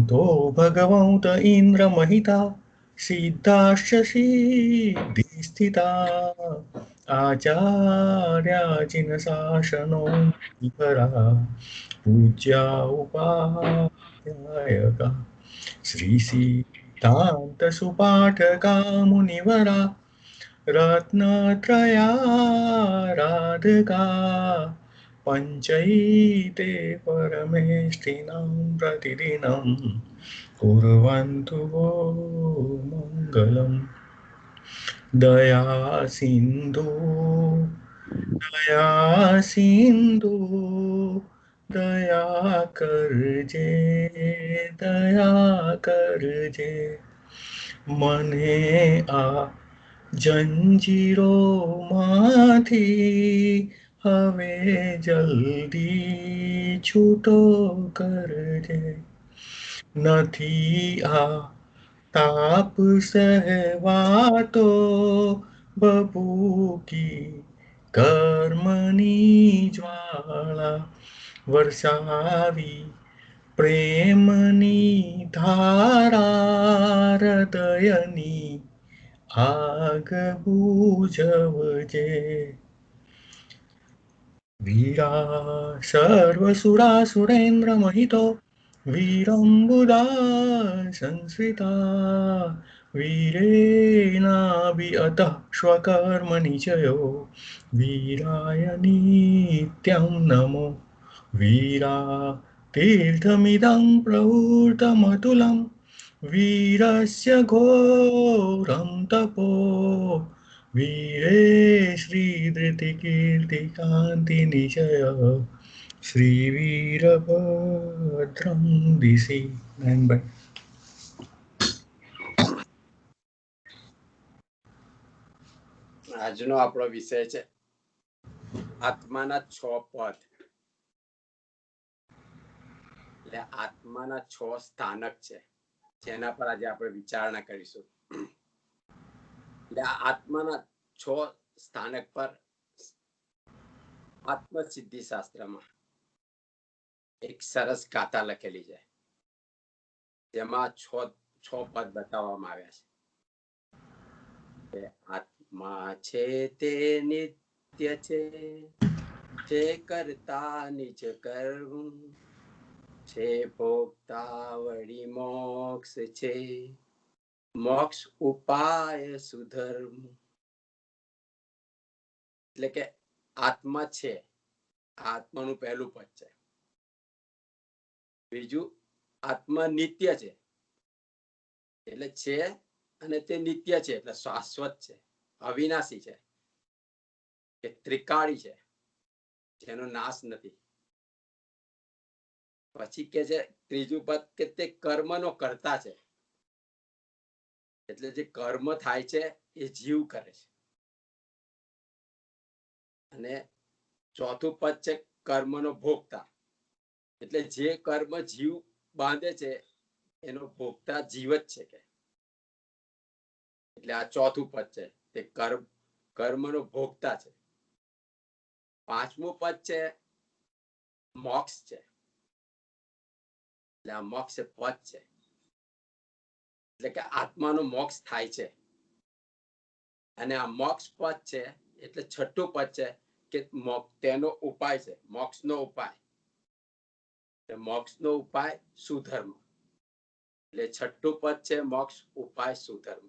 तो भगवन्त इन्द्रमहिता सिद्धाश्च सिद्धिस्थिता आचार्याचिनशासनो विभरा पूज्या उपाध्यायका श्रीसिद्धान्तसुपाठका मुनिवरा रत्नत्रयाराधका पञ्चैते परमेष्ठिनं प्रतिदिनं कुर्वन्तु वो मङ्गलम् दया सिन्धु दया सिन्धु दया करजे दया करजे મને આ જંજીરોમાંથી હવે જલ્દી છૂટો કરજે નથી આ તાપ સહેવાતો બબૂકી કર્મની જ્વાળા વરસાવી પ્રેમની ધારા હૃદયની આગ બુઝવજે વીરા સર્વસુરાસુરેન્દ્ર મોહિતો વીરંબુદા સંશ્રિતા વીરેનાભિ અતઃ સ્વકર્મ નિચયો વીરાય નિત્યં નમો વીરા તીર્થમિદં પ્રવૃતમતુલં વીરસ્ય ઘોરં તપો વીરે શ્રીધૃતિકીર્તિકાંતિનિશય શ્રીવીરભદ્રં દિશી નારાયણભાઈ. આજનો આપણો વિષય છે આત્માના 6 પદ. એટલે આત્માના 6 સ્થાનક છે જેના પર આજે આપણે વિચારણા કરીશું. એટલે આત્માના 6 સ્થાનક પર આત્મસિદ્ધિ શાસ્ત્રમાં એક સરસ ગાથા લખેલી છે જેમાં 6 પદ બતાવવામાં આવ્યા છે. આત્મા છે તે નિત્ય છે, જે કરતા નિજ કર્મ છે, ભોગતા વળી મોક્ષ છે, મોક્ષ ઉપાય સુધર્મ. એટલે કે આત્મા છે, આત્માનું પહેલું પદ છે. બીજું, આત્મા નિત્ય છે, એટલે છે અને તે નિત્ય છે, એટલે શાશ્વત છે, અવિનાશી છે, કે ત્રિકાળી છે, જેનો નાશ નથી. પછી કે છે ત્રીજું પદ કે તે કર્મનો કર્તા છે, એટલે જે કર્મ થાય છે એ જીવ કરે છે. અને ચોથું પદ છે કર્મનો ભોગતા, એટલે જે કર્મ જીવ બાંધે છે એનો ભોગતા જીવ જ છે કે. એટલે આ ચોથું પદ છે, તે કર્મનો ભોગતા છે. પાંચમું પદ છે મોક્ષ છે, એટલે આ મોક્ષ પદ છે, એટલે કે આત્માનો મોક્ષ થાય છે. અને આ મોક્ષ પદ છે એટલે છઠ્ઠું પદ છે કે તેનો ઉપાય છે, મોક્ષનો ઉપાય. મોક્ષનો ઉપાય સુધર્મ, એટલે છઠ્ઠું પદ છે મોક્ષ ઉપાય સુધર્મ.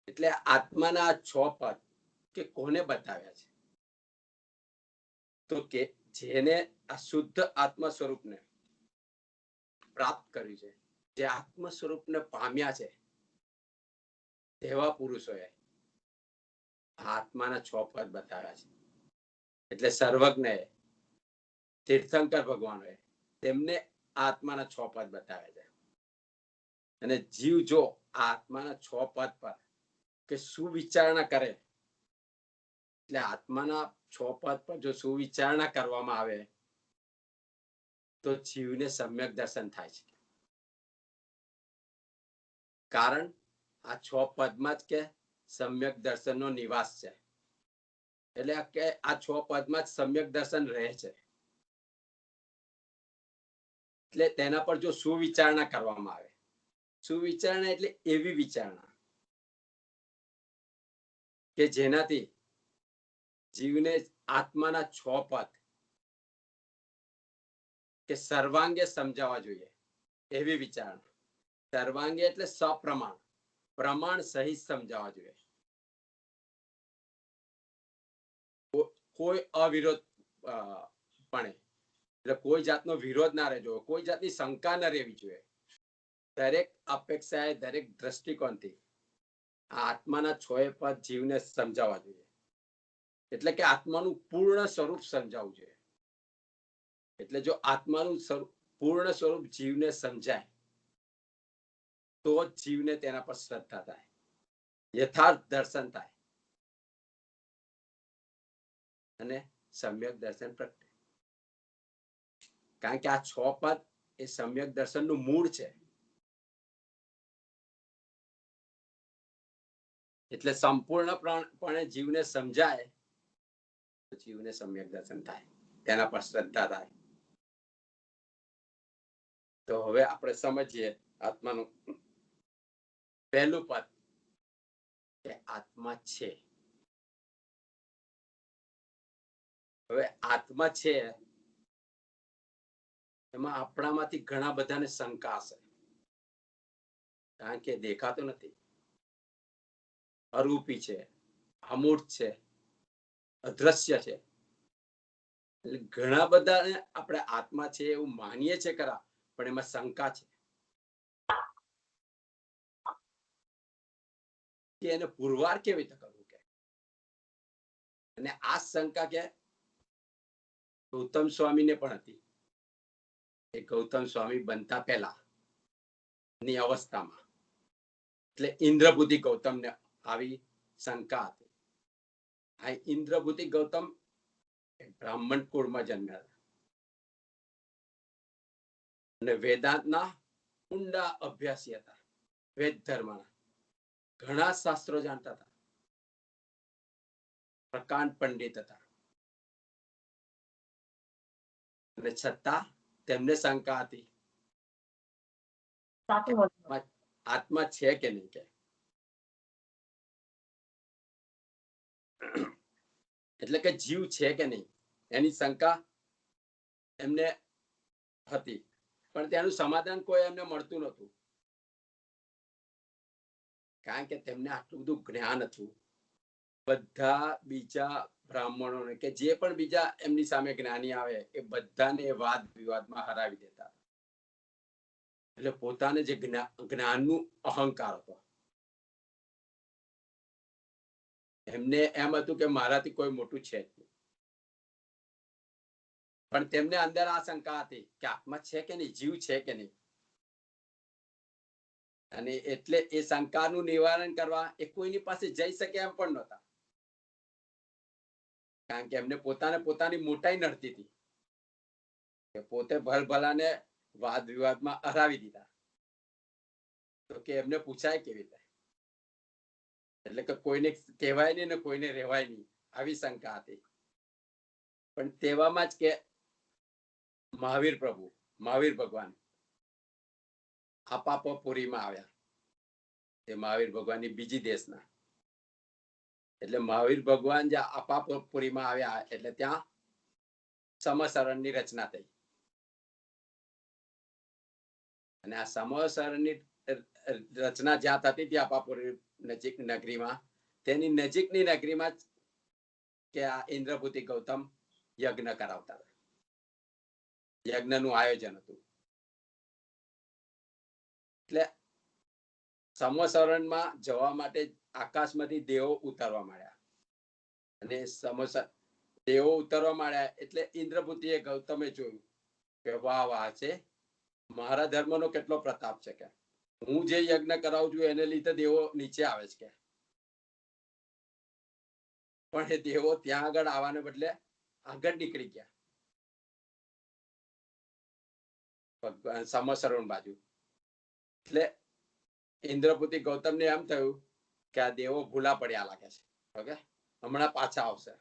એટલે આત્માના 6 પદ કે કોને બતાવ્યા છે? તો કે જેને આ શુદ્ધ આત્મ સ્વરૂપને પ્રાપ્ત કર્યું છે, જે આત્મ સ્વરૂપને પામ્યા છે, તેવા પુરુષોએ આત્માના 6 પદ બતાવ્યા છે. એટલે સર્વજ્ઞ તીર્થંકર ભગવાનોએ તેમને આત્માના 6 પદ બતાવ્યા છે. અને જીવ જો આત્માના 6 પદ પર કે સુવિચારણા કરે, એટલે આત્માના 6 પદ પર જો સુવિચારણા કરવામાં આવે તો જીવને સમ્યક દર્શન થાય છે. કારણ આ 6 પદમાં જ કે સમ્યક દર્શનનો નિવાસ છે. એટલે કે આ 6 પદમાં જ સમ્યક દર્શન રહે છે. એટલે તેના પર જો સુવિચારણા કરવામાં આવે, સુવિચારણા એટલે એવી વિચારણા કે જેનાથી જીવને આત્માના 6 પદ કે સર્વાંગે સમજાવવા જોઈએ, એવી વિચારણા. સર્વાંગે એટલે સપ્રમાણ, પ્રમાણ સહિત સમજાવવા જોઈએ. કોઈ અવિરોધ પણ, એટલે કોઈ જાતનો વિરોધ ના રહેવો જોઈએ, કોઈ જાતની શંકા ન રહેવી જોઈએ. દરેક અપેક્ષાએ, દરેક દ્રષ્ટિકોણથી આત્માના 6 પદ જીવને સમજાવવા જોઈએ. એટલે કે આત્માનું પૂર્ણ સ્વરૂપ સમજાવવું જોઈએ. એટલે જો આત્માનું પૂર્ણ સ્વરૂપ જીવને સમજાય તો જ જીવને તેના પર શ્રદ્ધા થાય, યથાર્થ દર્શન થાય અને સમ્યક દર્શન પ્રગટે. કારણ કે આ 6 પદ એ સમ્યક દર્શનનું મૂળ છે. એટલે સંપૂર્ણપણે જીવને સમજાય તો જીવને સમ્યક દર્શન થાય, તેના પર શ્રદ્ધા થાય. તો હવે આપણે સમજીએ આત્માનું પહેલું પદ કે આત્મા છે. હવે આત્મા છે એમાં આપણામાંથી ઘણા બધાને શંકા હશે, કારણ કે દેખાતો નથી, અરૂપી છે, અમૂર્ત છે, અદ્રશ્ય છે. એટલે ઘણા બધાને આપણે આત્મા છે એવું માનીએ છે ખરા, પણ એમાં શંકા છે કે એને પુરવાર કેવી રીતે કરવું. કે અને આ શંકા કે ગૌતમ સ્વામીને પણ હતી. એ ગૌતમ સ્વામી બનતા પહેલા ની અવસ્થામાં, એટલે ઇન્દ્રબુદ્ધિ ગૌતમને આવી શંકા હતી. આ ઇન્દ્રબુદ્ધિ ગૌતમ બ્રાહ્મણ કુળમાં જન્મ્યા હતા અને વેદાંતના ઊંડા અભ્યાસી હતા. વેદ ધર્મના ઘણા શાસ્ત્રો જાણતા હતા, પ્રકાંડ પંડિત હતા, અને છતાં તેમને શંકા હતી આત્મા છે કે નહીં. કે એટલે કે જીવ છે કે નહીં એની શંકા એમને હતી, પણ તેનું સમાધાન કોઈ એમને મળતું નહોતું. કારણ કે તેમને આટલું બધું જ્ઞાન હતું. બધા બીજા બ્રાહ્મણોને કે જે પણ બીજા એમની સામે જ્ઞાની આવે એ બધાને વાદ વિવાદમાં હરાવી દેતા. એટલે પોતાને જે જ્ઞાનનું અહંકાર હતો, એમને એમ હતું કે મારાથી કોઈ મોટું છે જ નહીં. પણ તેમને અંદર આ શંકા હતી કે આત્મા છે કે નહીં, જીવ છે કે નહીં. અને એટલે એ શંકાનું નિવારણ કરવા એ કોઈની પાસે જઈ શકે એમ પણ નહોતા, કારણ કે એમને પોતાની મોટાઈ નડતી હતી કે પોતે ભલભલાને વાદ વિવાદમાં હરાવી દીધા, તો કે એમને પૂછાય કેવી રીતે. એટલે કે કોઈને કહેવાય નહીં ને કોઈને રહેવાય નહીં, આવી શંકા હતી. પણ તેવામાં જ કે મહાવીર ભગવાન આપાપપુરીમાં આવ્યા. તે મહાવીર ભગવાનની બીજી દેશના. એટલે મહાવીર ભગવાન જ્યાં આપાપપુરીમાં આવ્યા એટલે ત્યાં સમસરણની રચના થઈ. અને આ સમસરણની રચના જ્યાં થતી હતી આપાપુરી નજીક નગરીમાં, તેની નજીકની નગરીમાં જ કે આ ઇન્દ્રભૂતિ ગૌતમ યજ્ઞ કરાવતા હતા. યજ્ઞનું આયોજન હતું. એટલે સમસરણમાં જવા માટે આકાશમાંથી દેવો ઉતારવા માંડ્યા, અને દેવો ઉતારવા માંડ્યા એટલે ઇન્દ્રભૂતિએ ગૌતમે જોયું કે વાહ છે, મારા ધર્મનો કેટલો પ્રતાપ છે. કે હું જે યજ્ઞ કરાવું છું એને લીધે દેવો નીચે આવે છે. કે પણ એ દેવો ત્યાં આગળ આવવાને બદલે આગળ નીકળી ગયા સમસરણ બાજુ. એટલે ઇન્દ્રપુતિ ગૌતમને એમ થયું કે આ દેવો ભૂલા પડ્યા લાગે છે, ઓકે હમણાં પાછા આવશે.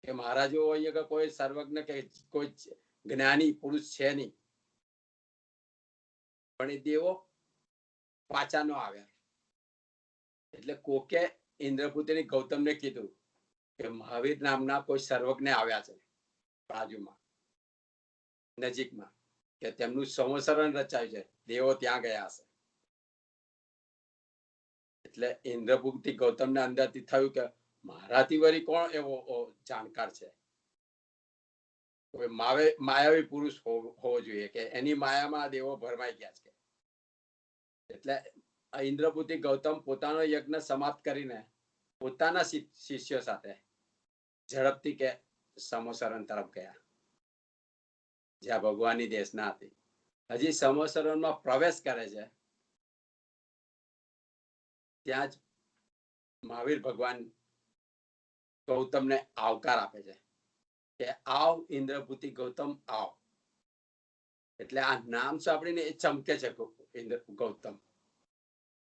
કે મહારાજો અહીંયા કોઈ સર્વજ્ઞ કે કોઈ જ્ઞાની પુરુષ છે નહીં, પણ એ દેવો પાછા ન આવ્યા. એટલે કોકે ઇન્દ્રપુત્રની ગૌતમને કીધું કે મહાવીર નામના કોઈ સર્વજ્ઞ આવ્યા છે બાજુમાં, નજીકમાં, કે તેમનું સંવત્સરણ રચાયું છે, દેવો ત્યાં ગયા હશે. એટલે ઇન્દ્રપુત્રી ગૌતમને અંદરથી થયું કે મારાથી વળી કોણ એવો જાણકાર છે, કોઈ માયાવી પુરુષ હોવો જોઈએ કે એની માયામાં દેવો ભરમાઈ ગયા છે. એટલે ઇન્દ્રપુત્રી ગૌતમ પોતાનો યજ્ઞ સમાપ્ત કરીને પોતાના શિષ્યો સાથે ઝડપથી કે સમોસરણ તરફ ગયા, જ્યાં ભગવાનની દેશના હતી. હજી સમોસરણમાં પ્રવેશ કરે છે, ત્યાં જ મહાવીર ભગવાન ગૌતમને આવકાર આપે છે કે આવ ઇન્દ્રપુત્રી ગૌતમ આવ. એટલે આ નામ સાંભળીને એ ચમકે છે ગૌતમ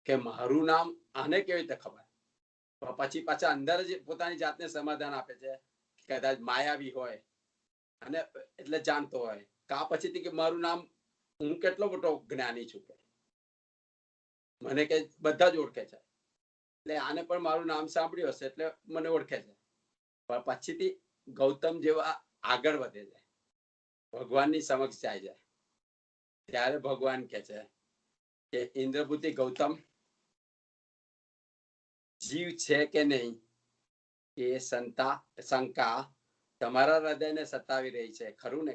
કે મારું નામ આને કેવી રીતે ખબર. પછી પાછા અંદર જ પોતાની જાતને સમાધાન આપે છે કે કદાચ માયાવી હોય અને એટલે જાણતો હોય કા પછીથી કે મારું નામ, હું કેટલો મોટો જ્ઞાની છું, કે મને કે બધા જ ઓળખે છે, એટલે આને પણ મારું નામ સાંભળ્યું હશે એટલે મને ઓળખે છે. પણ પછીથી ગૌતમ જેવા આગળ વધે છે, ભગવાનની સમક્ષ જાય છે, ત્યારે ભગવાન કે છે કે ઇન્દ્રપુત્રી ગૌતમ, જીવ છે કે નહીં એ શંકા તમારા હૃદયને સતાવી રહી છે, ખરું ને?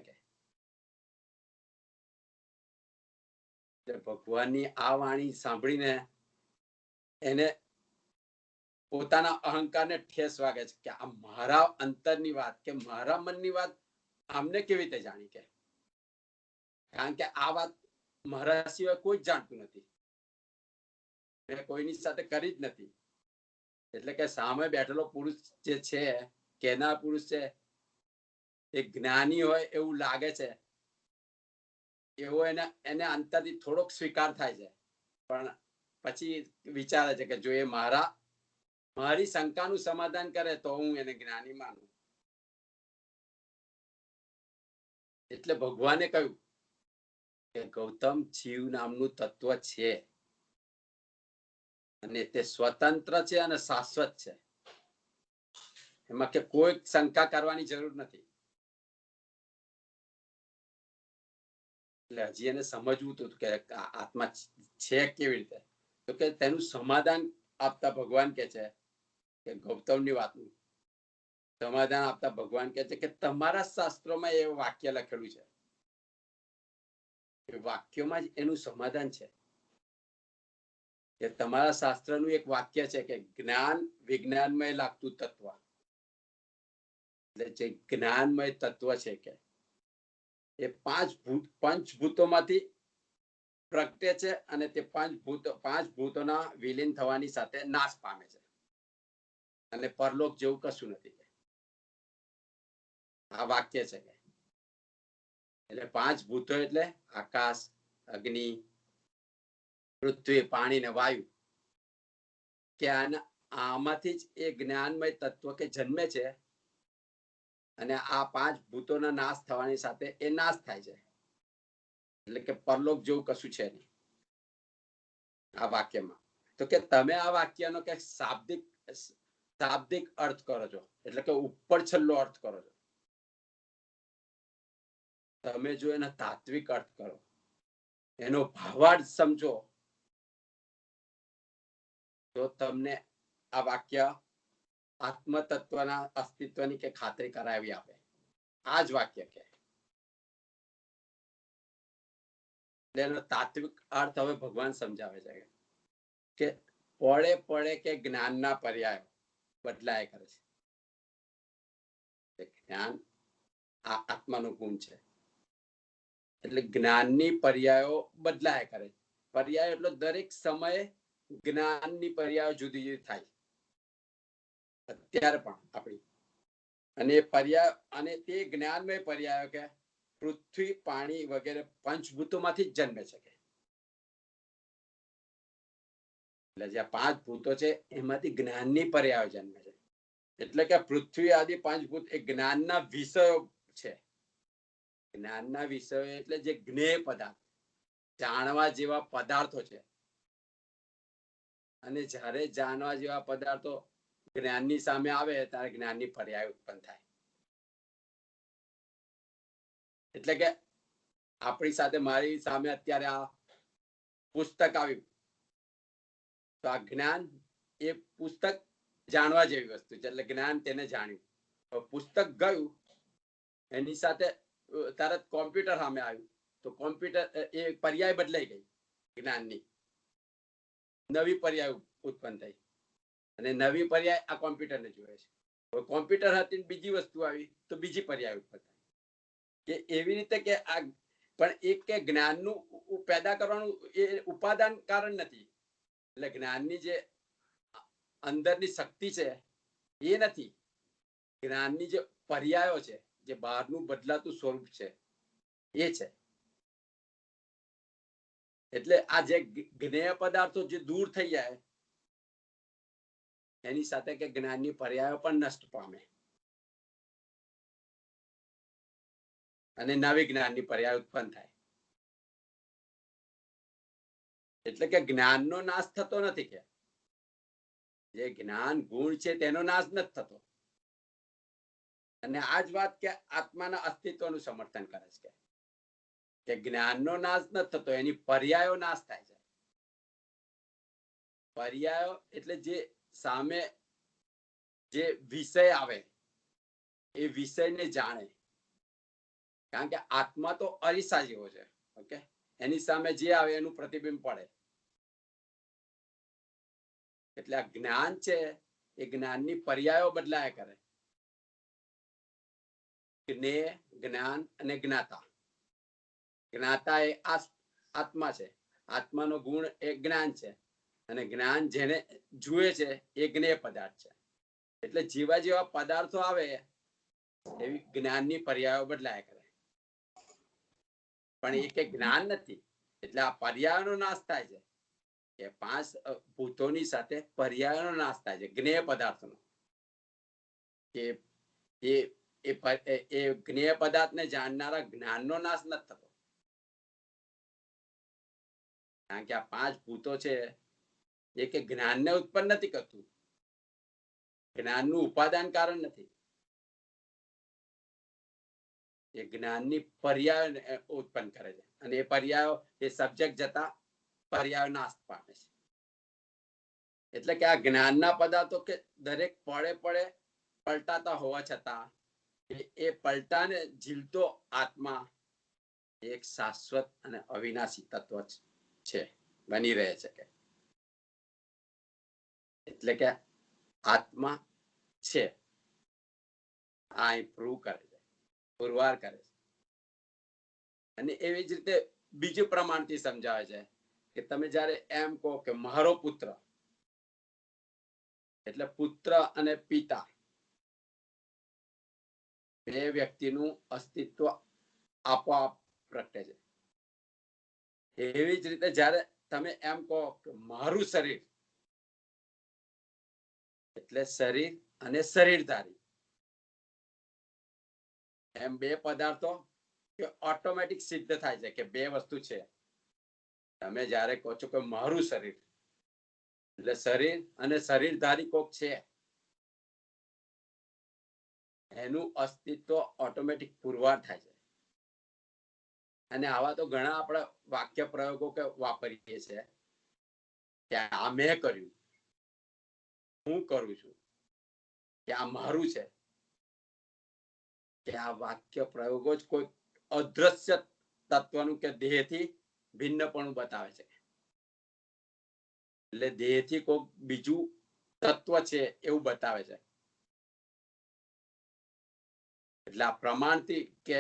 કે ભગવાનની આ વાણી સાંભળીને એને પોતાના અહંકારને ઠેસ વાગે છે કે આ મારા અંતરની વાત, કે મારા મનની વાત આમને કેવી રીતે જાણી, કે કારણ કે આ વાત મારા સિવાય કોઈ જ જાણતું નથી, મેં કોઈની સાથે કરી જ નથી. એટલે કે સામે બેઠેલો પુરુષ જે છે, કેનાર પુરુષ છે, એ જ્ઞાની હોય એવું લાગે છે, એવો એને અંતરથી થોડોક સ્વીકાર થાય છે. પણ પછી વિચારે છે કે જો એ મારી શંકાનું સમાધાન કરે તો હું એને જ્ઞાની માનું. એટલે ભગવાને કહ્યું કે ગૌતમ, જીવ નામનું તત્વ છે અને તે સ્વતંત્ર છે અને શાશ્વત છે, એમાં કે કોઈ શંકા કરવાની જરૂર નથી. એટલે હજી એને સમજવું હતું કે આત્મા છે કેવી રીતે, તો કે તેનું સમાધાન આપતા ભગવાન કે છે કે ગૌતમની વાતનું સમાધાન આપતા ભગવાન કે છે કે તમારા શાસ્ત્રોમાં એ વાક્ય લખેલું છે, એ વાક્યમાં જ એનું સમાધાન છે. કે તમારા શાસ્ત્રનું એક વાક્ય છે કે જ્ઞાન વિજ્ઞાનમય લાગતું તત્વ, એટલે જે જ્ઞાનમય તત્વ છે કે એ પંચભૂતોમાંથી પ્રગટે છે અને તે પાંચ ભૂતોના વિલીન થવાની સાથે નાશ પામે છે અને પરલોક જેવું કશું નથી. આ વાક્ય છે કે એટલે પાંચ ભૂતો એટલે આકાશ, અગ્નિ, પૃથ્વી, પાણી ને વાયુ, કે આમાંથી જ એ જ્ઞાનમય તત્વ કે જન્મે છે અને આ પાંચ ભૂતોના નાશ થવાની સાથે એ નાશ થાય છે. એટલે કે પરલોક જેવું કશું છે નહીં આ વાક્યમાં. તો કે તમે આ વાક્યનો કે શાબ્દિક અર્થ કરો છો, એટલે કે ઉપર છેલ્લો અર્થ કરો છો. તમે જો એનો તાત્વિક અર્થ કરો, એનો ભાવાર્થ સમજો, તો તમને આ વાક્ય આત્મ તત્વના અસ્તિત્વની કે ખાતરી કરાવી આપે. આ જ વાક્ય કે એનો તાત્વિક અર્થ હવે ભગવાન સમજાવે છે કે પડે પડે કે જ્ઞાનના પર્યાયો બદલાય કરે છે. જ્ઞાન આ આત્માનો ગુણ છે, એટલે જ્ઞાનની પર્યાયો બદલાય કરે. પર્યાય એટલે દરેક સમયે જ્ઞાનની પર્યાયો જુદી જુદી થાય, અત્યારે પણ આપણી. અને પર્યાય અને તે જ્ઞાનમય પર્યાયો કે પૃથ્વી, પાણી વગેરે પંચભૂતોમાંથી જ જન્મે છે. એટલે જ્યાં પાંચ ભૂતો છે એમાંથી જ્ઞાનની પર્યાયો જન્મે છે. એટલે કે પૃથ્વી આદિ પાંચ ભૂત એ જ્ઞાનના વિષયો છે, જ્ઞાનના વિષયો એટલે જે જ્ઞેય પદાર્થ, જાણવા જેવા પદાર્થો છે. અને જ્યારે જાણવા જેવા પદાર્થો જ્ઞાનની સામે આવે ત્યારે જ્ઞાનની પર્યાય ઉત્પન્ન થાય. એટલે કે આપણી સાથે મારી સામે અત્યારે આ પુસ્તક આવ્યું, તો આ જ્ઞાન એ પુસ્તક જાણવા જેવી વસ્તુ છે, એટલે જ્ઞાન તેને જાણ્યું. પુસ્તક ગયું, એની સાથે તરત કોમ્પ્યુટર સામે આવ્યું, તો કોમ્પ્યુટર એ પર્યાય બદલાઈ ગઈ, જ્ઞાનની નવી પર્યાય ઉત્પન્ન થઈ, અને નવી પર્યાય આ કોમ્પ્યુટરને જોવે છે. કોમ્પ્યુટર હતી બીજી વસ્તુ આવી તો બીજી પર્યાય ઉત્પન્ન થાય. કે એવી રીતે કે આ પણ એક કે જ્ઞાનનું પેદા કરવાનું એ ઉપાદાન કારણ નથી. એટલે જ્ઞાનની જે અંદરની શક્તિ છે એ નથી, જ્ઞાનની જે પર્યાયો છે, જે બહારનું બદલાતું સ્વરૂપ છે એ છે. એટલે આ જે જ્ઞેય પદાર્થો જે દૂર થઈ જાય એની સાથે કે જ્ઞાનની પર્યાયો પણ નષ્ટ પામે અને નવી જ્ઞાનની પર્યાય ઉત્પન્ન થાય. એટલે કે જ્ઞાનનો નાશ થતો નથી. કે જે જ્ઞાન ગુણ છે તેનો નાશ નથી થતો. અને આ જ વાત કે આત્માના અસ્તિત્વનું સમર્થન કરે છે કે જ્ઞાનનો નાશ નથી થતો, એની પર્યાયો નાશ થાય છે. પર્યાયો એટલે જે સામે જે વિષય આવે એ વિષયને જાણે. કારણ કે આત્મા તો અરીસા જેવો છે. ઓકે, એની સામે જે આવે એનું પ્રતિબિંબ પડે. એટલે આ જ્ઞાન છે એ જ્ઞાનની પર્યાયો બદલાયા કરે. જ્ઞેય, જ્ઞાન અને જ્ઞાતા. જ્ઞાતા એ આત્મા છે, આત્માનો ગુણ એ જ્ઞાન છે, અને જ્ઞાન જેને જુએ છે એ જ્ઞેય પદાર્થ છે. એટલે જેવા જેવા પદાર્થો આવે એવી જ્ઞાનની પર્યાયો બદલાયા કરે. પણ એ કે જ્ઞાન નથી, એટલે આ પર્યાયોનો નાશ થાય છે. કે 5 ભૂતોની સાથે પર્યાયોનો નાશ થાય છે જ્ઞેય પદાર્થનો. કે એ જ્ઞેય પદાર્થને જાણનારા જ્ઞાનનો નાશ નથી થતો. કારણ કે આ 5 ભૂતો છે એ કે જ્ઞાનને ઉત્પન્ન નથી કરતું, જ્ઞાનનું ઉપાદાન કારણ નથી. એ જ્ઞાનની પર્યાય ઉત્પન્ન કરે છે, અને એ પર્યાયો એ સબ્જેક્ટ જતા પર્યાય નાશ પામે છે. એટલે કે આ જ્ઞાનના પદાર્થો કે દરેક પળે પળે પલટાતા હોવા છતાં એ પલટાને ઝીલતો આત્મા એક શાશ્વત અને અવિનાશી તત્વ છે, બની રહે છે. એટલે કે આત્મા છે, આ પ્રૂવ કરે છે, પુરવાર કરે છે. અને એવી જ રીતે બીજું પ્રમાણથી સમજાવે છે કે તમે જયારે એમ કહો કે મારો પુત્ર, એટલે પુત્ર અને પિતા બે વ્યક્તિનું અસ્તિત્વ આપોઆપ પ્રગટે છે. એવી જ રીતે જયારે તમે એમ કહો કે મારું શરીર, એટલે શરીર અને શરીરધારી એમ બે પદાર્થો કે ઓટોમેટિક સિદ્ધ થાય છે કે બે વસ્તુ છે. તમે જયારે કહો છો કે મારું શરીર, એટલે શરીર અને શરીરધારી કોક છે, એનું અસ્તિત્વ ઓટોમેટિક પુરવાર થાય છે. અને આવા તો ઘણા આપણે વાક્ય પ્રયોગો કે વાપરીએ છીએ કે આ મેં કર્યું, હું કરું છું, કે આ મારું છે. કે આ વાક્ય પ્રયોગો જ કોઈ અદ્રશ્ય તત્વનું કે દેહથી ભિન્નપણું બતાવે છે. એટલે દેહથી કોઈ બીજું તત્વ છે એવું બતાવે છે. એટલે આ પ્રમાણથી કે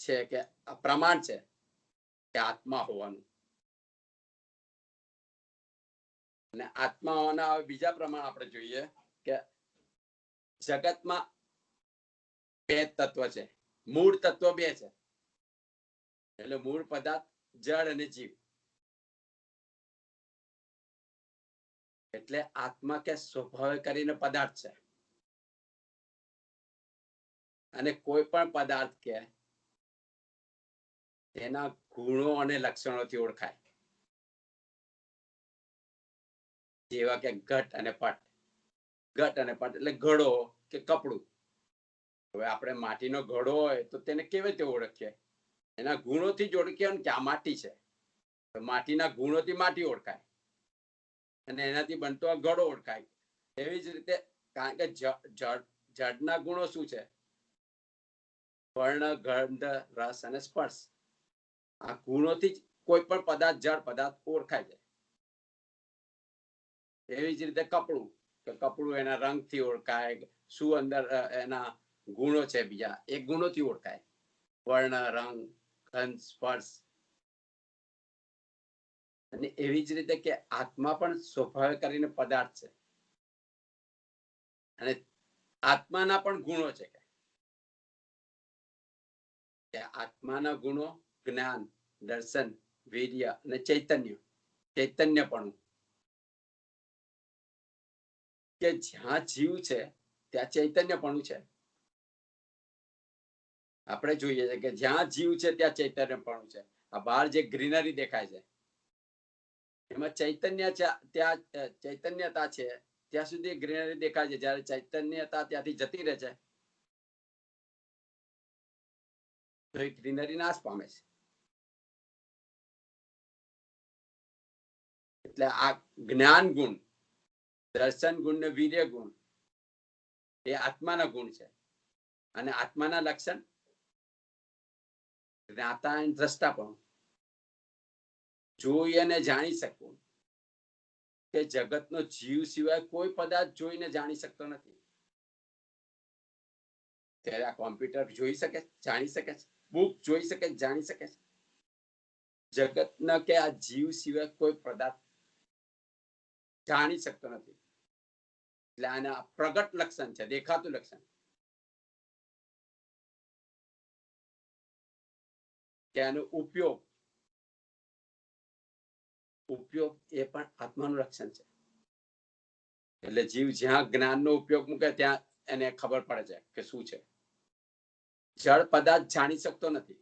છે કે આ પ્રમાણ છે કે આત્મા હોવાનું. અને આત્મા હોવાના બીજા પ્રમાણ આપણે જોઈએ કે જગતમાં બે તત્વ છે, મૂળ તત્વ બે છે. એટલે મૂળ પદાર્થ જળ અને જીવ. એટલે આત્મા કે સ્વભાવે કરીને પદાર્થ છે, અને કોઈ પણ પદાર્થ કે એના ગુણો અને લક્ષણોથી ઓળખાય. જેવા કે ઘટ અને પટ. ઘટ અને પટ એટલે ઘડો કે કપડું. હવે આપણે માટીનો ઘડો હોય તો તેને કેવી રીતે ઓળખીએ? એના ગુણોથી જ ઓળખીએ કે આ માટી છે. માટીના ગુણોથી માટી ઓળખાય અને એનાથી બનતો આ ઘડો ઓળખાય. એવી જ રીતે કારણ કે જળના ગુણો શું છે? વર્ણ, ગંધ, રસ અને સ્પર્શ. આ ગુણોથી જ કોઈ પણ પદાર્થ, જળ પદાર્થ ઓળખાય છે. એવી જ રીતે કપડું, કે કપડું એના રંગથી ઓળખાય, શું અંદર એના ગુણો છે બીજા, એ ગુણોથી ઓળખાય. વર્ણ, રંગ, ગંધ, સ્પર્શ. અને એવી જ રીતે કે આત્મા પણ સ્વભાવ કરીને પદાર્થ છે અને આત્માના પણ ગુણો છે. કે આત્માના ગુણો જ્ઞાન, દર્શન, વીર્ય અને ચૈતન્ય. ચૈતન્યપણું. કે જ્યાં જીવ છે ત્યાં ચૈતન્યપણું છે. આપણે જોઈએ છે કે જ્યાં જીવ છે ત્યાં ચૈતન્યપણું છે. આ બહાર જે ગ્રીનરી દેખાય છે એમાં ચૈતન્ય છે, ત્યાં ચૈતન્યતા છે ત્યાં સુધી ગ્રીનરી દેખાય છે. જ્યારે ચૈતન્યતા ત્યાંથી જતી રહે છે તો એ ગ્રીનરી નાશ પામે છે. એટલે આ જ્ઞાન ગુણ, દર્શન ગુણ ને વીર્ય ગુણ એ આત્માના ગુણ છે. અને આત્માના લક્ષણ જ્ઞાતા અને દ્રષ્ટા પણ. જોઈ અને જાણી શકવું. કે જગતનો જીવ સિવાય કોઈ પદાર્થ જોઈને જાણી શકતો નથી. ત્યારે આ કોમ્પ્યુટર જોઈ શકે, જાણી શકે છે, બુક જોઈ શકે, જાણી શકે છે. જગતના કે આ જીવ સિવાય કોઈ પદાર્થ જાણી શકતો નથી. એટલે આના પ્રગટ લક્ષણ છે, દેખાતું લક્ષણ. કે આનો ઉપયોગ એ પણ આત્માનું લક્ષણ છે. એટલે જીવ જ્યાં જ્ઞાનનો ઉપયોગ મૂકે ત્યાં એને ખબર પડે છે કે શું છે. જળ પદાર્થ જાણી શકતો નથી.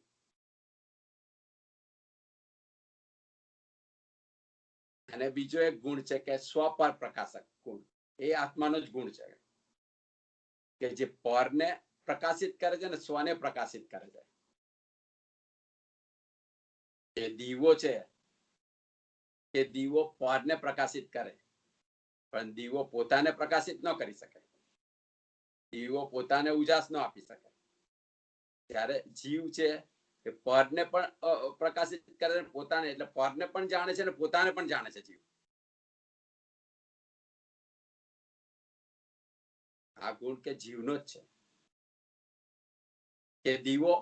અને બીજો એક ગુણ છે કે સ્વપર પ્રકાશક ગુણ. એ આત્માનો જ ગુણ છે કે જે પરને પ્રકાશિત કરે છે ને સ્વને પ્રકાશિત કરે છે. એ દીવો છે, કે દીવો પરને પ્રકાશિત કરે, પણ દીવો પોતાને પ્રકાશિત ન કરી શકે. દીવો પોતાને ઉજાસ ન આપી શકે. ત્યારે જીવ છે એ પરને પણ પ્રકાશિત કરે, પોતાને, એટલે પરને પણ જાણે છે અને પોતાને પણ જાણે છે જીવ. આ ગુણ કે જીવનો જ છે. કે દીવો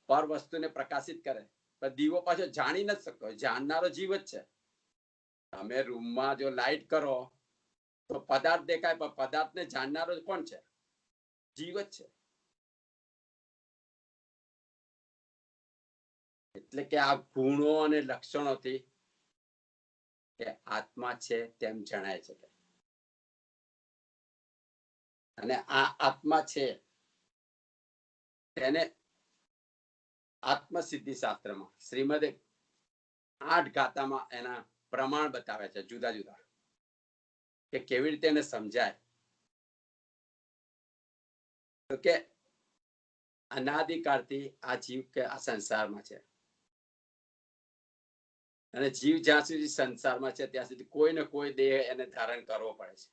પર વસ્તુને પ્રકાશિત કરે, પણ દીવો પાછો જાણી નથી શકતો. જાણનારો જીવ જ છે. તમે રૂમમાં જો લાઈટ કરો તો પદાર્થ દેખાય, પણ પદાર્થને જાણનારો કોણ છે? જીવ જ છે. એટલે કે આ ગુણો અને લક્ષણોથી કે આત્મા છે તેમ જણાય છે. અને આ આત્મા છે તેને આત્મસિદ્ધિ શાસ્ત્રમાં શ્રીમદ 8 ગાથામાં એના પ્રમાણ બતાવે છે જુદા જુદા, કે કેવી રીતે એને સમજાય. તો કે અનાદિકાળથી આ જીવ કે આ સંસારમાં છે અને જીવ જ્યાં સુધી સંસારમાં છે ત્યાં સુધી કોઈ ને કોઈ દેહ એને ધારણ કરવો પડે છે.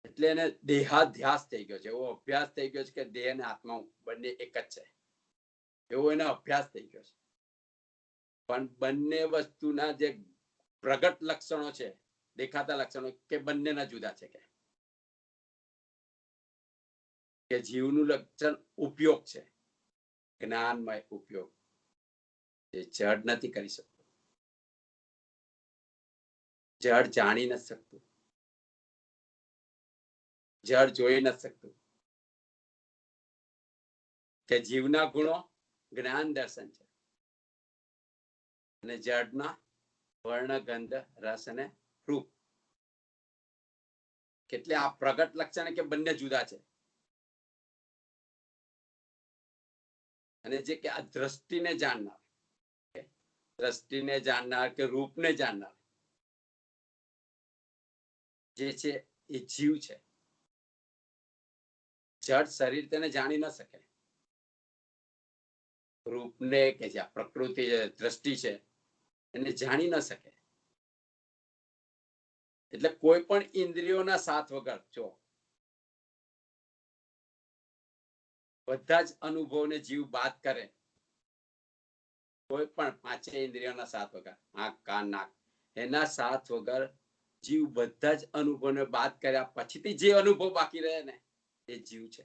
એટલે એને દેહાધ્યાસ થઈ ગયો છે. એવો અભ્યાસ થઈ ગયો છે કે દેહ અને આત્મા બંને એક જ છે, એવો એનો અભ્યાસ થઈ ગયો છે. પણ બંને વસ્તુના જે પ્રગટ લક્ષણો છે, દેખાતા લક્ષણો, કે બંનેના જુદા છે. કે જીવનું લક્ષણ ઉપયોગ છે, જ્ઞાનમય ઉપયોગ, જે જડ નથી કરી શકતું. જડ જાણી નથી શકતું, જડ જોઈ નથી શકતું. કે જીવના ગુણો જ્ઞાન દર્શન છે અને જડના વર્ણ, ગંધ, રસ અને રૂપ. એટલે આ પ્રગટ લક્ષણ કે બંને જુદા છે. અને જે કે આ દ્રષ્ટિને જાણનાર, દ્રષ્ટિને જાણનાર કે રૂપને જાણનાર જે છે એ જીવ છે. જડ શરીર તેને જાણી ન શકે. રૂપને કે જે પ્રકૃતિ દ્રષ્ટિ છે એને જાણી ન શકે. એટલે કોઈ પણ ઇન્દ્રિયોના સાથ વગર જો બધા જ અનુભવને જીવ બાદ કરે, કોઈ પણ પાંચે ઇન્દ્રિયોના સાથ વગર, આંખ કાન નાક એના સાથ વગર જીવ બધા જ અનુભવને બાદ કર્યા પછીથી જે અનુભવ બાકી રહે ને એ જીવ છે.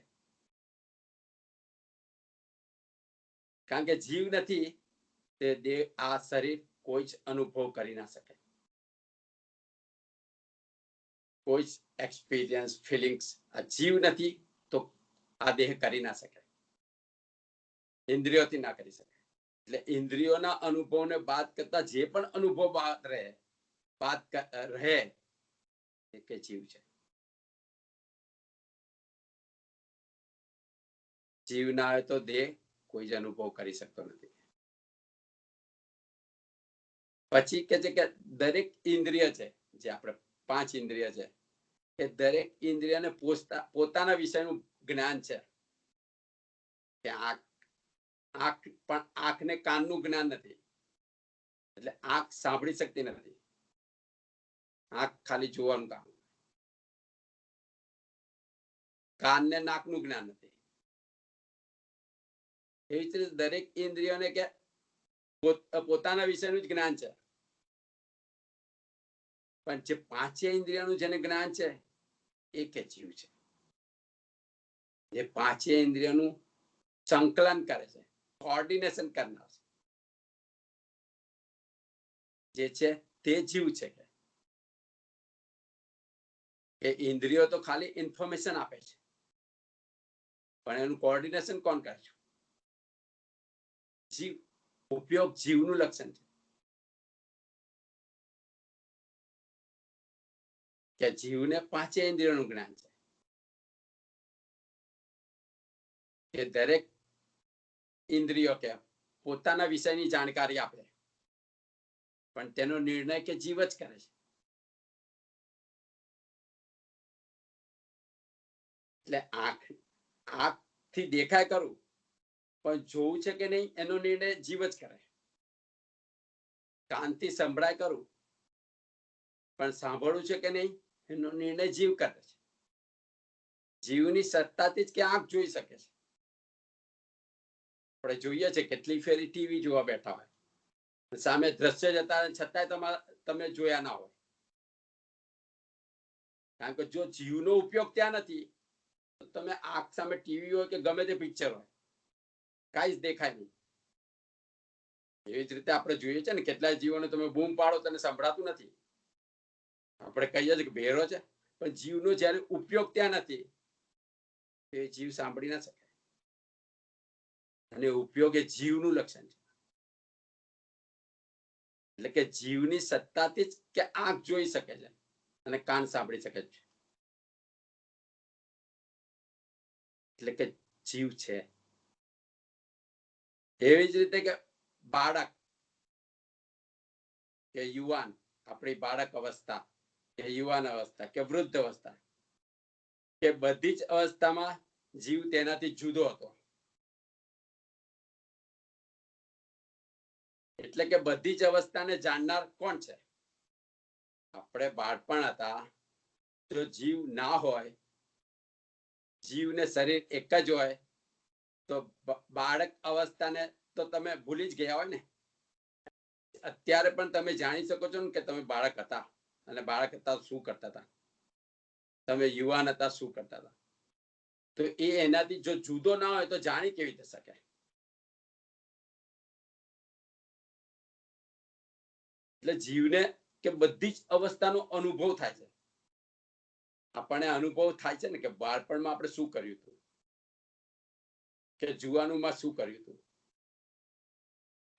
કારણ કે જીવ નથી તે દેહ, આ શરીર કોઈ જ અનુભવ કરી ના શકે. કોઈ જ એક્સપિરિયન્સ ફિલિંગ્સ આ જીવ નથી તો આ દેહ કરી ના શકે, ઇન્દ્રિયોથી ના કરી શકે. એટલે ઇન્દ્રિયોના અનુભવને બાદ કરતા જે પણ અનુભવ બાદ રહે એ કે જીવ છે. જીવ ના હોય તો દેહ કોઈ જ અનુભવ કરી શકતો નથી. પછી કે છે કે દરેક ઇન્દ્રિય છે, જે આપણે પાંચ ઇન્દ્રિય છે, એ દરેક ઇન્દ્રિયને પોતાના વિષયનું જ્ઞાન છે. કે આંખ પણ આંખને કાનનું જ્ઞાન નથી, એટલે આંખ સાંભળી શકતી નથી, આંખ ખાલી જોવાનું કામ. કાનને નાકનું જ્ઞાન નથી. એવી રીતે દરેક ઇન્દ્રિયોને કે પોતાના વિષયનું જ જ્ઞાન છે. પણ જે પાંચે ઇન્દ્રિયોનું જેને જ્ઞાન છે એ કે જીવ છે. જે પાંચે ઇન્દ્રિયોનું સંકલન કરે છે, કોઓર્ડિનેશન કરનાર જે છે તે જીવ છે. કે ઇન્દ્રિયો તો ખાલી ઇન્ફોર્મેશન આપે છે, પણ એનું કોઓર્ડિનેશન કોણ કરે છે? જીવ. ઉપયોગ જીવનું લક્ષણ છે. કે જીવને પાંચે ઇન્દ્રિયોનું જ્ઞાન છે. કે દરેક ઇન્દ્રિયો કે પોતાના વિષયની જાણકારી આપે, પણ તેનો નિર્ણય કે જીવ જ કરે છે. એટલે આંખથી દેખાય કરું, પણ જોવું છે કે નહીં એનો નિર્ણય જીવ જ કરે. કાનથી સંભળાય કરું, પણ સાંભળવું છે કે નહીં એનો નિર્ણય જીવ કરે છે. જીવની સત્તાથી જ કે આંખ જોઈ શકે છે. આપણે જોઈએ છે કેટલી ફેરી ટીવી જોવા બેઠા હોય, સામે દ્રશ્ય જતા છતાંય તમે જોયા ના હોય. કારણ કે જો જીવનો ઉપયોગ ત્યાં નથી તો તમે આંખ સામે ટીવી હોય કે ગમે તે પિક્ચર હોય, કાંઈ જ દેખાય નહીં. એવી જ રીતે આપણે જોઈએ છે ને કેટલાય જીવોને તમે બૂમ પાડો તને સંભળાતું નથી. આપણે કહીએ છીએ કે બહેરો છે, પણ જીવનો જ્યારે ઉપયોગ ત્યાં નથી એ જીવ સાંભળી ના શકે. અને ઉપયોગ એ જીવનું લક્ષણ છે. એટલે કે જીવની સત્તાથી જ કે આંખ જોઈ શકે છે અને કાન સાંભળી શકે છે. એટલે કે જીવ છે. એવી જ રીતે કે બાળક કે યુવાન, આપણી બાળક અવસ્થા કે યુવાન અવસ્થા કે વૃદ્ધ અવસ્થા, કે બધી જ અવસ્થામાં જીવ તેનાથી જુદો હતો. એટલે કે બધી જ અવસ્થાને જાણનાર કોણ છે? આપણે બાળપણ હતા જો જીવ ના હોય, જીવને શરીર એક જ હોય તો બાળક અવસ્થાને તો તમે ભૂલી જ ગયા હોય ને. અત્યારે પણ તમે જાણી શકો છો ને કે તમે બાળક હતા, અને બાળક હતા શું કરતા હતા, તમે યુવાન હતા શું કરતા હતા. તો એ એનાથી જો જુદો ના હોય તો જાણી કેવી રીતે શકે? એટલે જીવને કે બધી જ અવસ્થાનો અનુભવ થાય છે. આપણને અનુભવ થાય છે ને કે બાળપણમાં આપણે શું કર્યું હતું, કે જુવાનીમાં શું કર્યું હતું.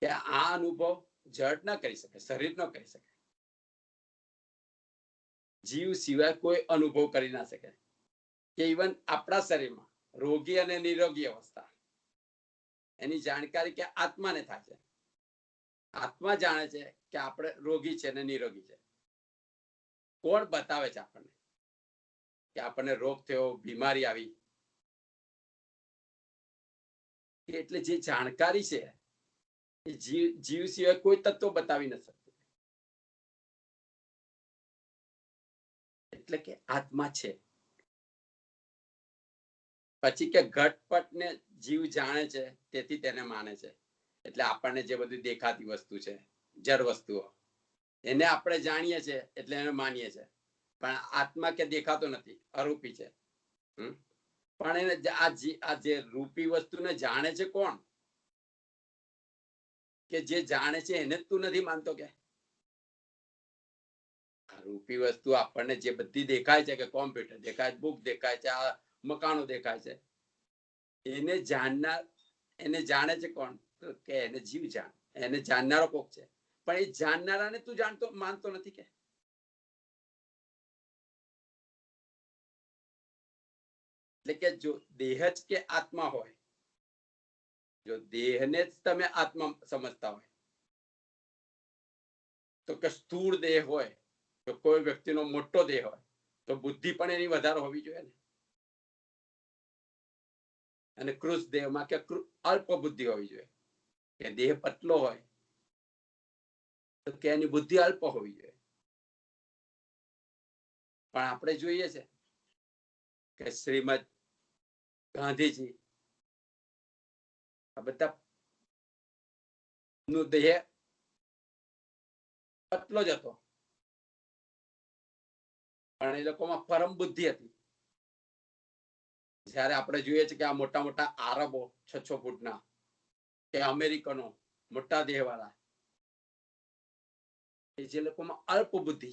કે આ અનુભવ જડ ના કરી શકે, શરીર ન કરી શકે, જીવ સિવાય કોઈ અનુભવ કરી ના શકે. કે ઇવન આપણા શરીરમાં રોગી અને નિરોગી અવસ્થા, એની જાણકારી કે આત્માને થાય છે. આત્મા જાણે છે કે આપણે રોગી છે ને નિરોગી છે. કોણ બતાવે છે આપણને કે આપણને રોગ થયો, બીમારી આવી? એટલે જે જાણકારી છે એ જીવ સિવાય કોઈ તત્વ બતાવી નથી શકતું. એટલે કે આત્મા છે. પછી કે ઘટપટ ને જીવ જાણે છે, તેથી તેને માને છે. એટલે આપણને જે બધી દેખાતી વસ્તુ છે, જળ વસ્તુઓ, એને આપણે જાણીએ છીએ એટલે એને માનીએ છીએ. પણ આત્મા કે દેખાતો નથી, અરૂપી છે. પણ એને આ જે રૂપી વસ્તુને જાણે છે કોણ? કે જે જાણે છે એને જ તું નથી માનતો કે? રૂપી વસ્તુ આપણને જે બધી દેખાય છે, કે કોમ્પ્યુટર દેખાય છે, બુક દેખાય છે, આ મકાનો દેખાય છે, એને જાણનાર, એને જાણે છે કોણ? કે એને જીવ જાણે, એને જાણનારો કોક છે. પણ એ જાણનારાને તું માનતો નથી કે? એટલે કે જો દેહ જ કે આત્મા હોય, જો દેહને જ તમે આત્મા સમજતા હોય, તો કે સ્થૂળ દેહ હોય, તો કોઈ વ્યક્તિનો મોટો દેહ હોય, તો બુદ્ધિ પણ એની વધારે હોવી જોઈએ ને. અને કૃષ દેહમાં કે અલ્પ બુદ્ધિ હોવી જોઈએ. કે દેહ પતલો હોય તો કે એની બુદ્ધિ અલ્પ હોવી જોઈએ. પણ આપણે જોઈએ છે કે શ્રીમદ ગાંધીજી આ બધા નો દેહ પતલો જ હતો, પણ એ લોકોમાં પરમ બુદ્ધિ હતી. જ્યારે આપણે જોઈએ છે કે આ મોટા મોટા આરબો 6-6 ફૂટના, કે અમેરિકનો મોટા દેહ વાળા, જે લોકોમાં અલ્પ બુદ્ધિ,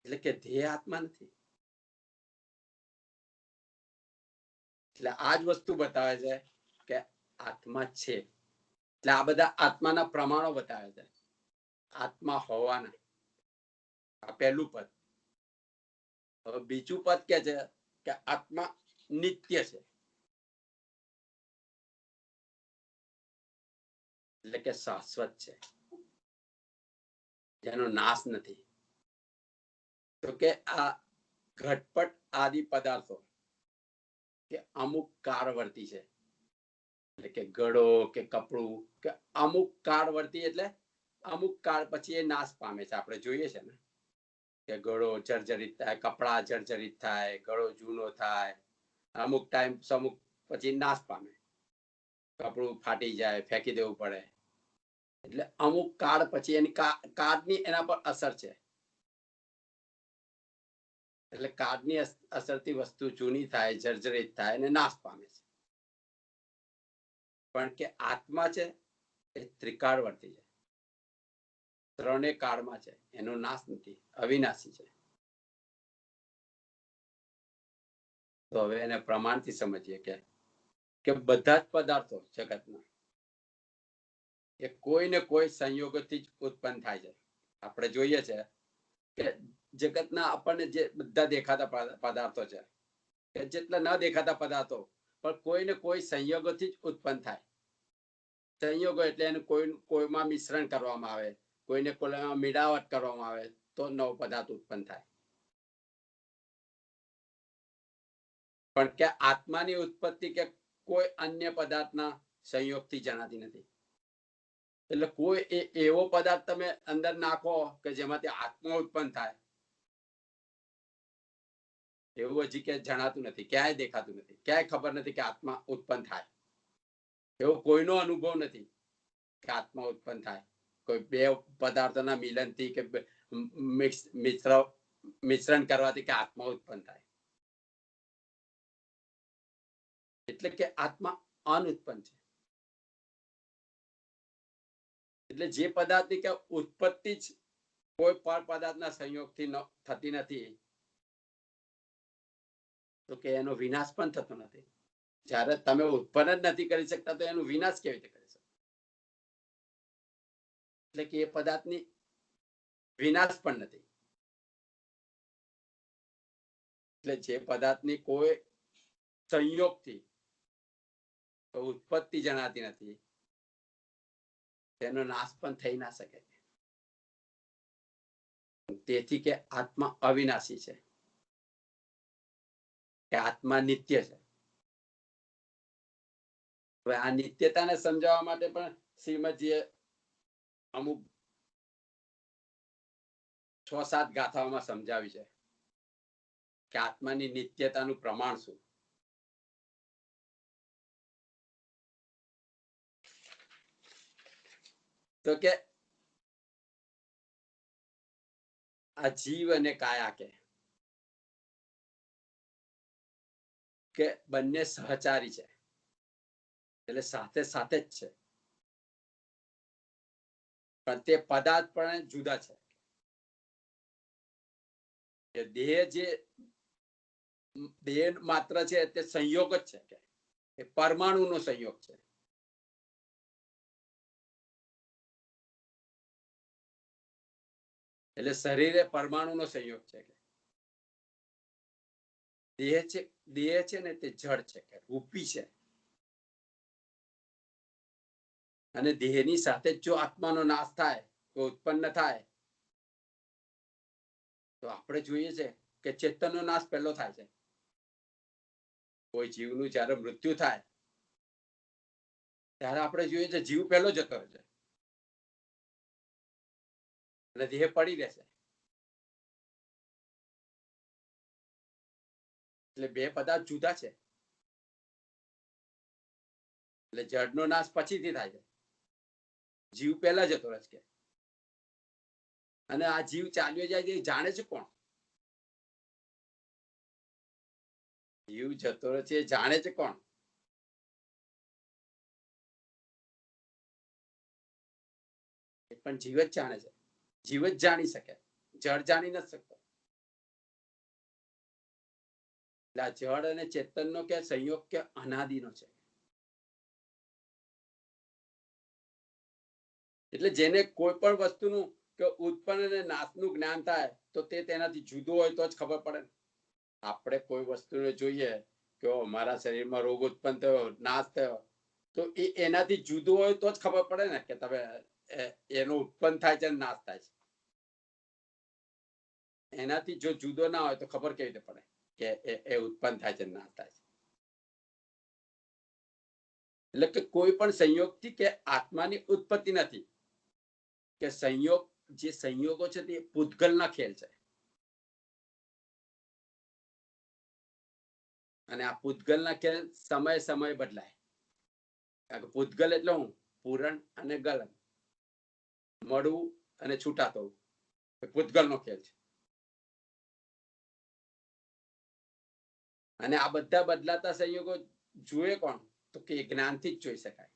એટલે કે દેહ આત્મા નથી. એટલે આ જ વસ્તુ બતાવે છે કે આત્મા છે. એટલે આ બધા આત્માના પ્રમાણો બતાવે છે, આત્મા હોવાના. આ પહેલું પદ. હવે બીજું પદ કે છે કે આત્મા નિત્ય છે, એટલે કે શાશ્વત છે, જેનો નાશ નથી. તો કે આ ઘટપટ આદિ પદાર્થો કે અમુક કાળવર્તી છે. એટલે કે ઘડો કે કપડું કે અમુક કાળવર્તી, એટલે અમુક કાળ પછી એ નાશ પામે છે. આપણે જોઈએ છે ને કે ઘડો જર્જરિત થાય, કપડા જર્જરિત થાય, ઘડો જૂનો થાય, અમુક ટાઈમ અમુક પછી નાશ પામે, કપડું ફાટી જાય, ફેંકી દેવું પડે. એટલે અમુક કાળ પછી એની કાળની એના પર અસર છે. એટલે કાળની અસરથી વસ્તુ જૂની થાય, જર્જરિત થાય અને નાશ પામે છે. પણ કે આત્મા છે એ ત્રિકાળવર્તી છે, ત્રણે કાળમાં છે, એનો નાશ નથી, અવિનાશી છે. તો હવે એને પ્રમાણથી સમજીએ કે બધા જ પદાર્થો જગતના એ કોઈ ને કોઈ સંયોગોથી જ ઉત્પન્ન થાય છે. આપણે જોઈએ છે કે જગતના આપણને જે બધા દેખાતા પદાર્થો છે, કે જેટલા ન દેખાતા પદાર્થો પણ કોઈ ને કોઈ સંયોગોથી જ ઉત્પન્ન થાય. સંયોગો એટલે એનું કોઈમાં મિશ્રણ કરવામાં આવે, કોઈને કોઈમાં મિલાવટ કરવામાં આવે તો નવો પદાર્થ ઉત્પન્ન થાય. પણ કે આત્માની ઉત્પત્તિ કે કોઈ અન્ય પદાર્થના સંયોગથી જણાતી નથી. એટલે કોઈ એવો પદાર્થ તમે અંદર નાખો કે જેમાંથી આત્મા ઉત્પન્ન થાય, એવું હજી કે જણાતું નથી, ક્યાંય દેખાતું નથી, ક્યાંય ખબર નથી કે આત્મા ઉત્પન્ન થાય. એવો કોઈનો અનુભવ નથી કે આત્મા ઉત્પન્ન થાય. કોઈ બે પદાર્થોના મિલનથી કે મિશ્રણ કરવાથી કે આત્મા ઉત્પન્ન થાય. એટલે કે આત્મા અનુત્પન્ન છે. એટલે જે પદાર્થની કે ઉત્પત્તિ જ કોઈ પણ પદાર્થના સંયોગથી થતી નથી, તો કે એનો વિનાશ પણ થતો નથી. જ્યારે તમે ઉત્પન્ન જ નથી કરી શકતા તો એનો વિનાશ કેવી રીતે કરી શકો? એટલે કે એ પદાર્થની વિનાશ પણ નથી. એટલે જે પદાર્થની કોઈ સંયોગથી તો ઉત્પત્તિ જણાતી નથી, તેનો નાશ પણ થઈ ના શકે. તેથી કે આત્મા અવિનાશી છે, કે આત્મા નિત્ય છે. હવે આ નિત્યતાને સમજાવવા માટે પણ શ્રીમદજીએ અમુક 6-7 ગાથાઓમાં સમજાવી છે કે આત્માની નિત્યતાનું પ્રમાણ શું. તો કે આ જીવ અને કાયા કે બંને સહચારી છે, એટલે સાથે સાથે જ છે, પણ તે પદાર્થ પણ જુદા છે. કે દેહ માત્ર છે તે સંયોગ જ છે, કે એ પરમાણુનો સંયોગ છે. એટલે શરીર એ પરમાણુનો સંયોગ છે. કે દેહ છે ને તે જળ છે, કે રૂપી છે, અને દેહની સાથે જો આત્માનો નાશ થાય, તો ઉત્પન્ન થાય, તો આપણે જોઈએ છે કે ચેતનનો નાશ પહેલો થાય છે. કોઈ જીવનું જયારે મૃત્યુ થાય ત્યારે આપણે જોઈએ છે જીવ પહેલો જતો રહે છે, અને દેહ પડી રહેશે. એટલે બે પદાર્થ જુદા છે. એટલે જળનો નાશ પછીથી થાય છે, જીવ પહેલા જતો રહે છે. અને આ જીવ ચાલ્યો જાય એ જાણે છે કોણ? જીવ જતો રહે છે એ જાણે છે કોણ? એ પણ જીવ જ જાણે છે. જીવ જ જાણી શકે, જળ જાણી નથી શકતો. એટલે આ જળ અને ચેતનનો કે સંયોગ કે અનાદિનો છે. એટલે જેને કોઈ પણ વસ્તુનું કે ઉત્પન્ન અને નાશનું જ્ઞાન થાય, તો તે તેનાથી જુદો હોય તો જ ખબર પડે. આપણે કોઈ વસ્તુને જોઈએ કે મારા શરીરમાં રોગ ઉત્પન્ન થયો, નાશ થયો, તો એ એનાથી જુદો હોય તો જ ખબર પડે ને કે તમે એનો ઉત્પન્ન થાય છે, નાશ થાય છે. એનાથી જો જુદો ના હોય તો ખબર કેવી રીતે પડે કે એ ઉત્પન્ન થાય છે, નાશ થાય છે. એટલે કે કોઈ પણ સંયોગથી કે આત્માની ઉત્પત્તિ નથી. કે સંયોગ, જે સંયોગો છે તે પૂતગલના ખેલ છે. અને આ પૂતગલના ખેલ સમય બદલાય. કારણ કે પૂતગલ એટલે હું પૂરણ અને ગલન, મળવું અને છૂટા થવું, પૂતગલનો ખેલ છે. અને આ બધા બદલાતા સંયોગો જુએ કોણ? તો કે જ્ઞાનથી જ જોઈ શકાય.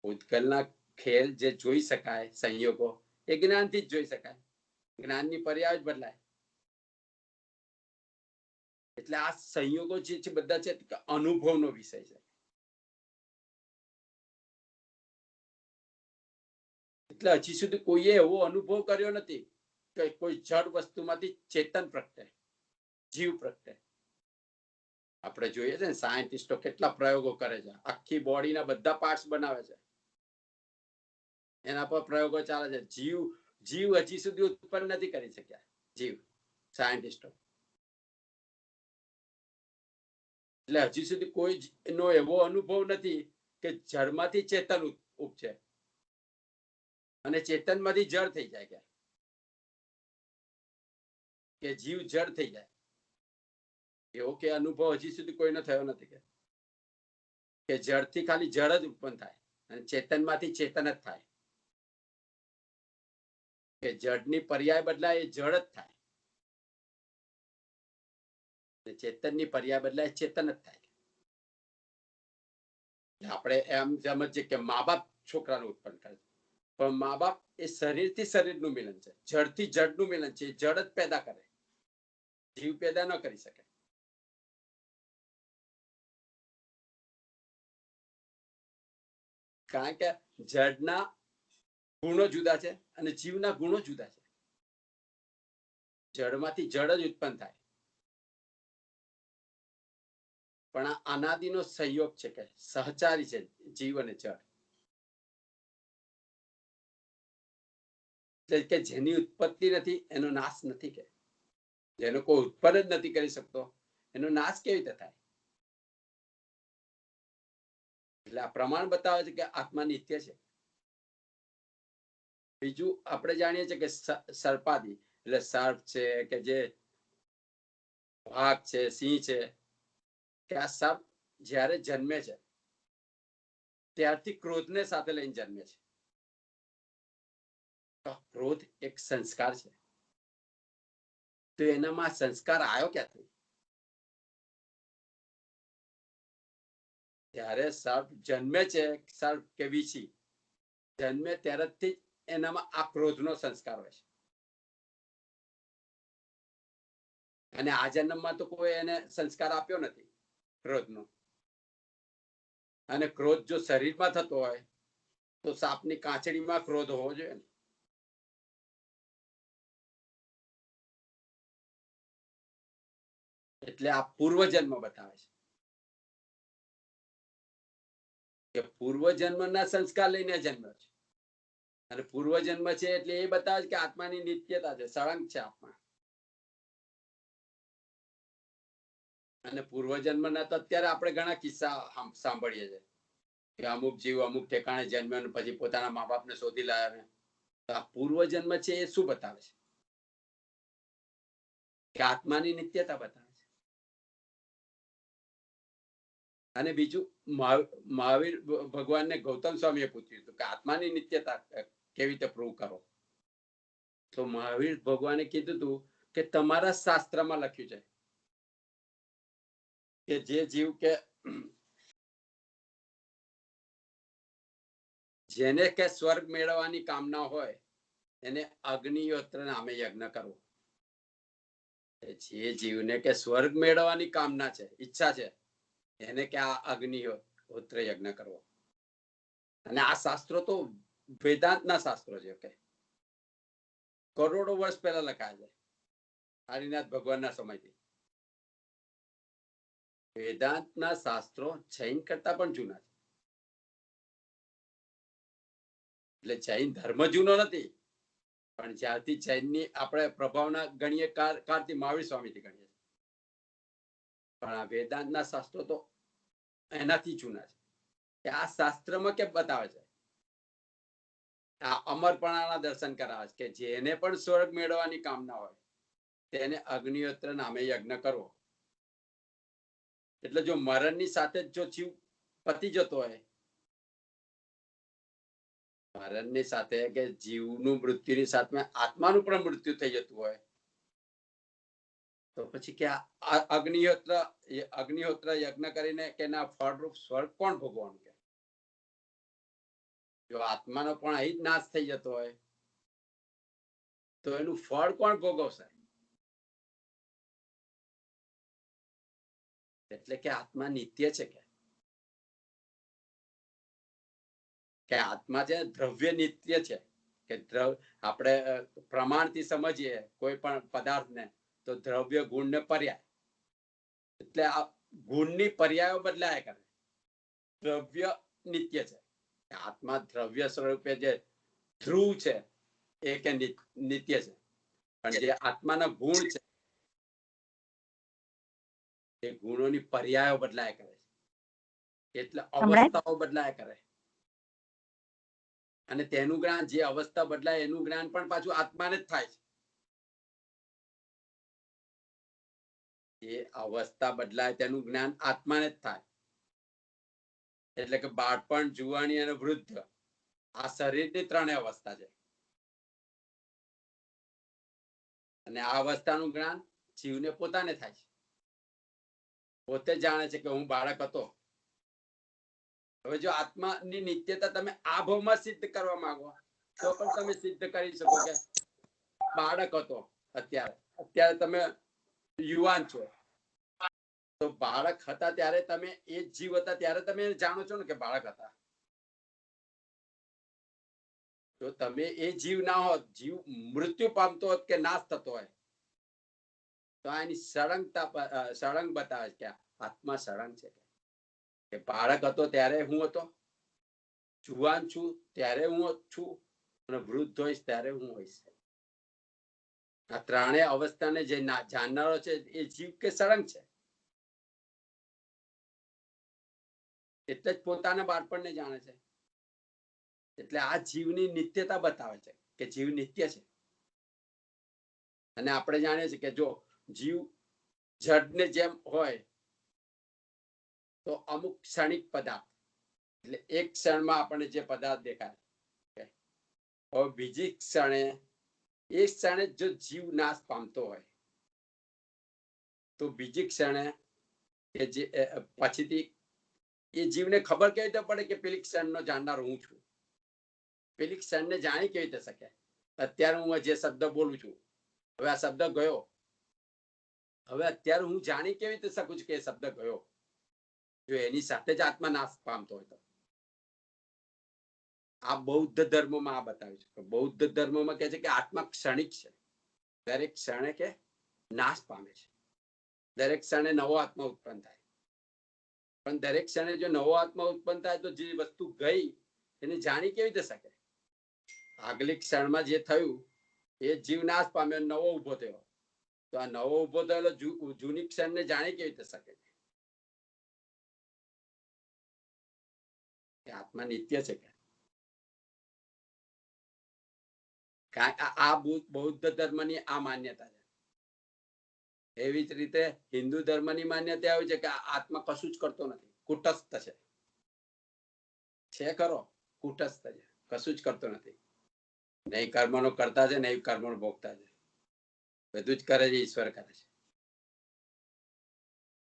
પૂતગલના ખેલ જે જોઈ શકાય સંયોગો, એ જ્ઞાનથી જ જોઈ શકાય. જ્ઞાનની પર્યાય જ બદલાય. એટલે આ સંયોગો જે છે બધા છે અનુભવનો વિષય છે. એટલે હજી સુધી કોઈએ એવો અનુભવ કર્યો નથી કે કોઈ જડ વસ્તુમાંથી ચેતન પ્રગટે, જીવ પ્રગટે. આપણે જોઈએ છે ને સાયન્ટિસ્ટો કેટલા પ્રયોગો કરે છે, આખી બોડીના બધા પાર્ટ્સ બનાવે છે, એના પર પ્રયોગો ચાલે છે. જીવ હજી સુધી ઉત્પન્ન નથી કરી શક્યા. જીવ સાયન્ટિસ્ટો, એટલે હજી સુધી કોઈનો એવો અનુભવ નથી કે જળમાંથી ચેતન ઉપજે અને ચેતનમાંથી જળ થઈ જાય, કે જીવ જળ થઈ જાય. એવો કે અનુભવ હજી સુધી કોઈનો થયો નથી કે જળથી ખાલી જળ જ ઉત્પન્ન થાય અને ચેતનમાંથી ચેતન જ થાય, કે જળની પર્યાય બદલાય એ જળ જ થાય, ચેતનની પર્યાય બદલાય ચેતન જ થાય. આપણે એમ સમજીએ કે મા બાપ છોકરાનું ઉત્પન્ન કરે છે, પણ મા બાપ એ શરીરથી શરીરનું મિલન છે, જળથી જળનું મિલન છે. જળ જ પેદા કરે, જીવ પેદા ન કરી શકે. કારણ કે જળના ગુણો જુદા છે અને જીવના ગુણો જુદા છે. જળમાંથી જળ જ ઉત્પન્ન થાય, પણ આ અનાદિનો સંયોગ છે, કે સહચારી છે જીવ અને જળ. કે જેની ઉત્પત્તિ નથી એનો નાશ નથી, કે જેનો કોઈ ઉત્પન્ન જ નથી કરી શકતો એનો નાશ કેવી રીતે થાય? એટલે આ પ્રમાણ બતાવે છે કે આત્મા નિત્ય છે. બીજું આપણે જાણીએ છીએ કે સર્પાદી એટલે સર્પ છે, કે જે વાઘ છે, સિંહ છે, કે આ સર્પ જ્યારે જન્મે છે ત્યારથી ક્રોધને સાથે લઈને જન્મે છે. ક્રોધ એક સંસ્કાર છે. તો એનામાં સંસ્કાર આવ્યો ક્યાંથી? ત્યારે સર્પ જન્મે છે, સર્પ કે વીછી જન્મે ત્યારથી એનામાં આ ક્રોધનો સંસ્કાર હોય છે. અને આ જન્મમાં તો કોઈ એને સંસ્કાર આપ્યો નથી ક્રોધનો. અને ક્રોધ જો શરીરમાં થતો હોય તો સાપની કાંચડીમાં ક્રોધ હોવો જોઈએ ને. એટલે આ પૂર્વજન્મ બતાવે છે કે પૂર્વજન્મના સંસ્કાર લઈને જન્મ્યો છે. અને પૂર્વજન્મ છે એટલે એ બતાવે છે કે આત્માની નિત્યતા છે, સળંગ છે આત્મા. અને પૂર્વજન્મના તો અત્યારે આપણે ઘણા કિસ્સા સાંભળીએ છીએ કે અમુક જીવ અમુક ઠેકાણે જન્મ્યો ને પછી પોતાના મા બાપને શોધી લાવ્યા. તો આ પૂર્વજન્મ છે એ શું બતાવે છે? કે આત્માની નિત્યતા બતાવે છે. અને બીજું મહાવીર ભગવાનને ગૌતમ સ્વામીએ પૂછ્યું હતું કે આત્માની નિત્યતા કેવી રીતે પ્રૂવ કરો? તો મહાવીર ભગવાને કીધું હતું કે તમારા શાસ્ત્રમાં લખ્યું છે કે જે જીવ કે જેને કે સ્વર્ગ મેળવવાની કામના હોય એને અગ્નિહોત્ર નામે યજ્ઞ કરવો. જે જીવને કે સ્વર્ગ મેળવવાની કામના છે, ઈચ્છા છે, એને કે આ અગ્નિહોત્ર યજ્ઞ કરવો. અને આ શાસ્ત્રો તો વેદાંતના શાસ્ત્રો છે, કે કરોડો વર્ષ પહેલા લખાયા છે હરિનાથ ભગવાનના સમયથી. વેદાંતના શાસ્ત્રો જૈન કરતા પણ જૂના છે. એટલે જૈન ધર્મ જૂનો નથી, પણ જ્યારથી જૈનની આપણે પ્રભાવના ગણીએ કાળથી મહાવીર સ્વામીથી ગણીએ. પણ આ વેદાંતના શાસ્ત્રો તો એનાથી જૂના છે. કે આ શાસ્ત્રમાં કેમ બતાવે છે? આ અમરપણાના દર્શન કરાવે છે કે જેને પણ સ્વર્ગ મેળવવાની કામના હોય તેને અગ્નિહોત્ર નામે યજ્ઞ કરવો. એટલે જો મરણની સાથે જો જીવ પતી જતો હોય, મરણની સાથે કે જીવનું મૃત્યુની સાથે આત્માનું પણ મૃત્યુ થઈ જતું હોય, તો પછી કે અગ્નિહોત્ર યજ્ઞ કરીને કે ના ફળરૂપ સ્વર્ગ કોણ ભોગવવાનું? કે જો આત્માનો પણ અહીં જ નાશ થઈ જતો હોય તો એનું ફળ કોણ ભોગવશે? એટલે કે આત્મા નિત્ય છે, કે આત્મા છે દ્રવ્ય નિત્ય છે. કે આપણે પ્રમાણથી સમજીએ કોઈ પણ પદાર્થને તો દ્રવ્ય ગુણ ને પર્યાય. એટલે આ ગુણની પર્યાયો બદલાયા કરે. દ્રવ્ય નિત્ય છે. આત્મા દ્રવ્ય સ્વરૂપે જે ધ્રુવ છે એ કે નિત્ય છે, પણ જે આત્માના ગુણ છે એ ગુણોની પર્યાયો બદલાયા કરે છે. એટલે અવસ્થાઓ બદલાયા કરે. અને તેનું જ્ઞાન, જે અવસ્થા બદલાય એનું જ્ઞાન પણ પાછું આત્માને જ થાય છે. એ અવસ્થા બદલાય તેનું જ્ઞાન આત્માને જ થાય. એટલે કે બાળપણ, જુવાની અને વૃદ્ધ આ શરીરની ત્રણેય અવસ્થા છે. અને આ અવસ્થાનું જ્ઞાન જીવને પોતાને થાય છે. પોતે જાણે છે કે હું બાળક હતો. હવે જો આત્માની નિત્યતા તમે આ ભાવમાં સિદ્ધ કરવા માંગો તો પણ તમે સિદ્ધ કરી શકો કે બાળક હતો. અત્યારે તમે યુવાન છો, તો બાળક હતા ત્યારે તમે એ જીવ હતા ત્યારે તમે જાણો છો ને કે બાળક હતા. જો તમે એ જીવ ના હોત, જીવ મૃત્યુ પામતો હોત કે નાશ થતો હોય, તો એની સળંગ બતાવે કે આત્મા સળંગ છે કે બાળક હતો ત્યારે હું હતો, જુવાન છું ત્યારે હું છું, અને વૃદ્ધ હોઈશ ત્યારે હું હોઈશ. આ ત્રણેય અવસ્થાને જે જાણનારો છે એ જીવ કે સળંગ છે. એટલે જ પોતાના બાળપણને જાણે છે. એટલે આ જીવની નિત્યતા બતાવે છે કે જીવ નિત્ય છે. અને આપણે જાણીએ છીએ કે જો જીવ જડને જેમ હોય તો અમુક ક્ષણિક પદાર્થ, એટલે એક ક્ષણમાં આપણને જે પદાર્થ દેખાય, હવે બીજી ક્ષણે એ ક્ષણે જો જીવ નાશ પામતો હોય તો બીજી ક્ષણે કે જે પછીથી એ જીવને ખબર કેવી રીતે પડે કે પેલી ક્ષણનો જાણનાર હું છું? પેલી ક્ષણને જાણી કેવી રીતે શકે? અત્યારે હું જે શબ્દ બોલું છું, હવે આ શબ્દ ગયો, હવે અત્યારે હું જાણી કેવી રીતે શકું છું કે એ શબ્દ ગયો? જો એની સાથે જ આત્મા નાશ પામતો હોય તો. આ બૌદ્ધ ધર્મમાં આ બતાવ્યું છે. બૌદ્ધ ધર્મમાં કહે છે કે આત્મા ક્ષણિક છે, દરેક ક્ષણે કે નાશ પામે છે, દરેક ક્ષણે નવો આત્મા ઉત્પન્ન થાય. પણ દરેક ક્ષણે જો નવો આત્મા ઉત્પન્ન થાય તો જે વસ્તુ ગઈ એને જાણી કેવી રીતે શકે? આગલી ક્ષણમાં જે થયું એ જીવ નાશ પામ્યો, નવો ઉભો થયો. તો આ નવો ઉભો થયેલો જૂની ક્ષણને જાણી કેવી રીતે શકે? આત્મા નિત્ય છે કે આ બૌદ્ધ ધર્મની આ માન્યતા છે. એવી જ રીતે હિન્દુ ધર્મની માન્યતા આવી છે કે આત્મા કશું જ કરતો નથી, કુટસ્થ છે ખરો, કુટસ્થ છે, કશું જ કરતો નથી. નહીં કર્મનો કરતા છે, નહીં કર્મનો ભોગતા છે, બધું જ કરે છે, ઈશ્વર કરે છે.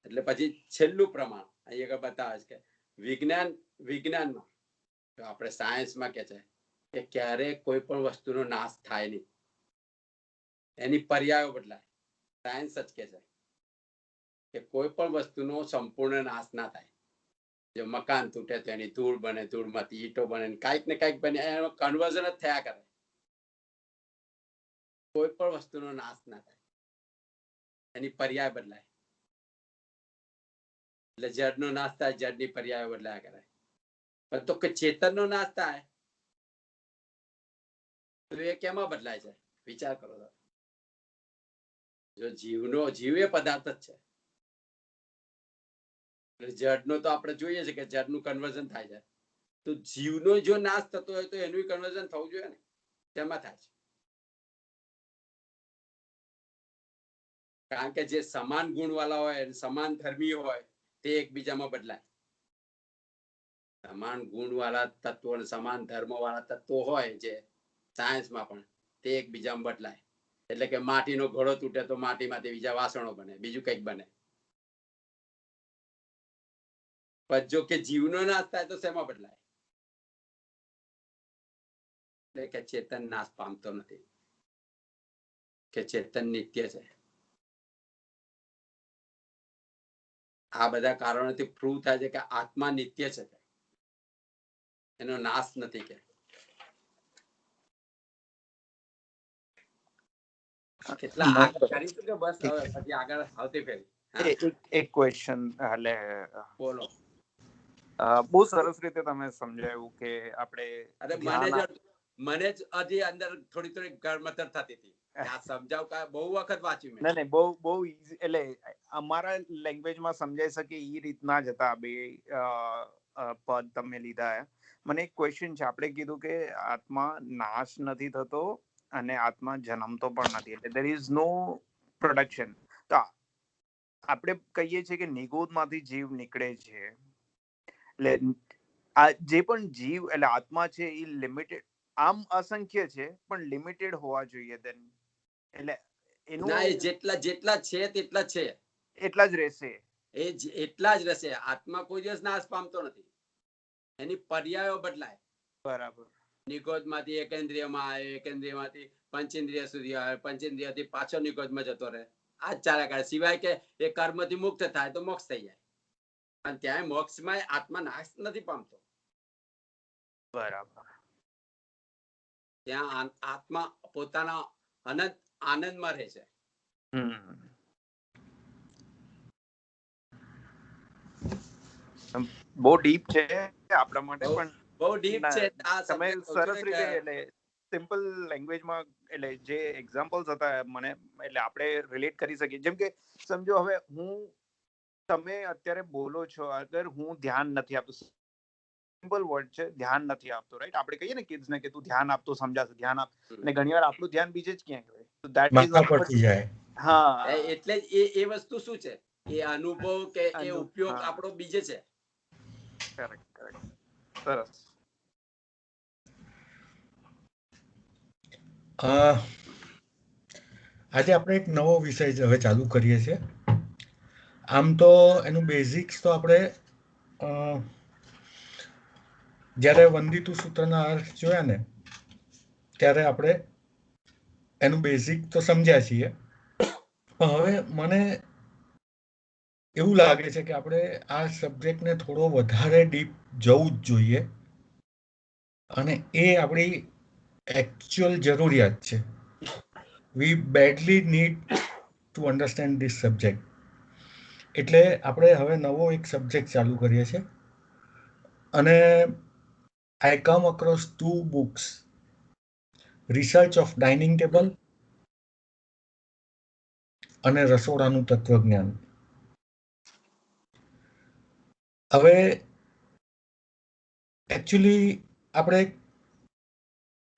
એટલે પછી છેલ્લું પ્રમાણ અહીંયા બતાવે છે કે વિજ્ઞાનમાં આપણે સાયન્સમાં કે છે કે ક્યારેય કોઈ પણ વસ્તુનો નાશ થાય નહીં, એની પર્યાયો બદલાય. સાયન્સ જ કે છે કે કોઈ પણ વસ્તુનો સંપૂર્ણ નાશ ના થાય. જો મકાન તૂટે તો એની ધૂળ બને, ધૂળમાંથી ઈંટો બને, કાંઈક ને કાંઈક બને, એનો કન્વર્ઝન જ થયા કરે. કોઈ પણ વસ્તુનો નાશ ના થાય, એની પર્યાય બદલાય. એટલે જડનો નાશ થાય, જડની પર્યાય બદલાયા કરે. પણ તો કે ચેતનનો નાશ થાય તો એ કેમાં બદલાય છે? વિચાર કરો. જો જીવ એ પદાર્થ જ છે, જડનો તો આપણે જોઈએ છે કે જડનું કન્વર્ઝન થાય છે. તો જીવનો જો નાશ થતો હોય તો એનું કન્વર્ઝન થવું જોઈએ ને. તેમાં થાય છે. કારણ કે જે સમાન ગુણ વાળા હોય, સમાન ધર્મી હોય, તે એકબીજામાં બદલાય. સમાન ગુણ વાળા તત્વો અને સમાન ધર્મ વાળા તત્વો હોય જે સાયન્સમાં પણ, તે એકબીજામાં બદલાય. એટલે કે માટીનો ઘડો તૂટે તો માટીમાંથી બીજા વાસણો બને, બીજું કંઈક બને. પણ જો કે જીવનો નાશ થાય તો શેમાં બદલાય? એટલે કે ચેતન નાશ પામતો નથી, કે ચેતન નિત્ય છે. આ બધા કારણોથી પ્રૂવ થાય છે કે આત્મા નિત્ય છે, એનો નાશ નથી. કે કેટલા આગળ કરીશું કે બસ હવે પછી આગળ આવતી ફેરી એક ક્વેશ્ચન એટલે બોલો. બહુ સરસ રીતે તમે સમજાવ્યું કે આપણે મને જ હજી અંદર થોડી ગરમતર થતી હતી. આ સમજાવ બહુ વખત વાંચ્યું મેં. નહીં, બહુ ઈઝી, એટલે અમારા લેંગ્વેજમાં સમજાઈ શકે એ રીતના જ હતા બે પદ તમે લીધા. મને એક ક્વેશ્ચન છે. આપણે કીધું કે આત્મા નાશ નથી થતો અને આત્મા જન્મતો પણ નથી, એટલે there is no પ્રોડક્શન. તો આપણે કહીએ છીએ કે નિગોદમાંથી જીવ નીકળે છે, એટલે આ જે પણ જીવ એટલે આત્મા છે એ લિમિટેડ, આમ અસંખ્ય છે પણ લિમિટેડ હોવા જોઈએ. દેન એટલે એનું જેટલા છે તેટલા છે, એટલા જ રહેશે. એટલા જ રહેશે. આત્મા કોઈ દિવસ નાશ પામતો નથી, એની પર્યાયો બદલાય. બરાબર. નિગોદમાંથી એકેન્દ્રિયમાં આવે, એકેન્દ્રિયમાંથી પંચેન્દ્રિય સુધી આવે, પંચેન્દ્રિયથી પાછો નિગોદમાં જતો રહે. આ જ ચાલ્યા કરે. સિવાય કે એ કર્મથી મુક્ત થાય તો મોક્ષ થઈ જાય. અને ત્યાં મોક્ષમાં આત્મા નાશ નથી પામતો. બરાબર. ત્યાં આત્મા પોતાના અનંત આનંદમાં રહે છે. બહુ ડીપ છે આપણા માટે, બહુ પણ બહુ ડીપ છે આ તમે સબ્જેક્ટ. કહું છું સરસ ને રીતે કે એટલે સિમ્પલ લેંગ્વેજમાં એટલે જે એક્ઝામ્પલ્સ હતા મને એટલે આપણે રિલેટ કરી શકીએ. જેમ કે સમજો હવે તમે અત્યારે બોલો છો, અગર હું ધ્યાન નથી આપતો, સિમ્પલ વર્ડ છે ધ્યાન નથી આપતો, રાઈટ? આપણે કહીએ ને કિડ્સ ને કે તું ધ્યાન આપતો સમજાશે, ધ્યાન આપ, અને ઘણીવાર આપણું ધ્યાન બીજે જ ક્યાંક હોય. તો ધેટ ઇઝ માથા પરથી જાય. હા એટલે જ એ વસ્તુ શું છે, એ અનુભવ કે એ ઉપયોગ આપણો બીજે છે. કરેક્ટ કરેક્ટ, સરસ. આજે આપણે એક નવો વિષય હવે ચાલુ કરીએ છીએ. આમ તો એનું બેઝિક્સ તો આપણે જ્યારે વંદિતુ સૂત્રના અર્થ જોયા ને ત્યારે આપણે એનું બેઝિક તો સમજ્યા છીએ. પણ હવે મને એવું લાગે છે કે આપણે આ સબ્જેક્ટને થોડો વધારે ડીપ જવું જ જોઈએ, અને એ આપણી એકચ્યુઅલ જરૂરિયાત છે. We badly need to understand this subject. એટલે આપણે હવે નવો એક સબ્જેક્ટ ચાલુ કરીએ છીએ, અને I come across 2 books, research of dining table અને રસોડાનું તત્વજ્ઞાન. હવે એકચ્યુઅલી આપણે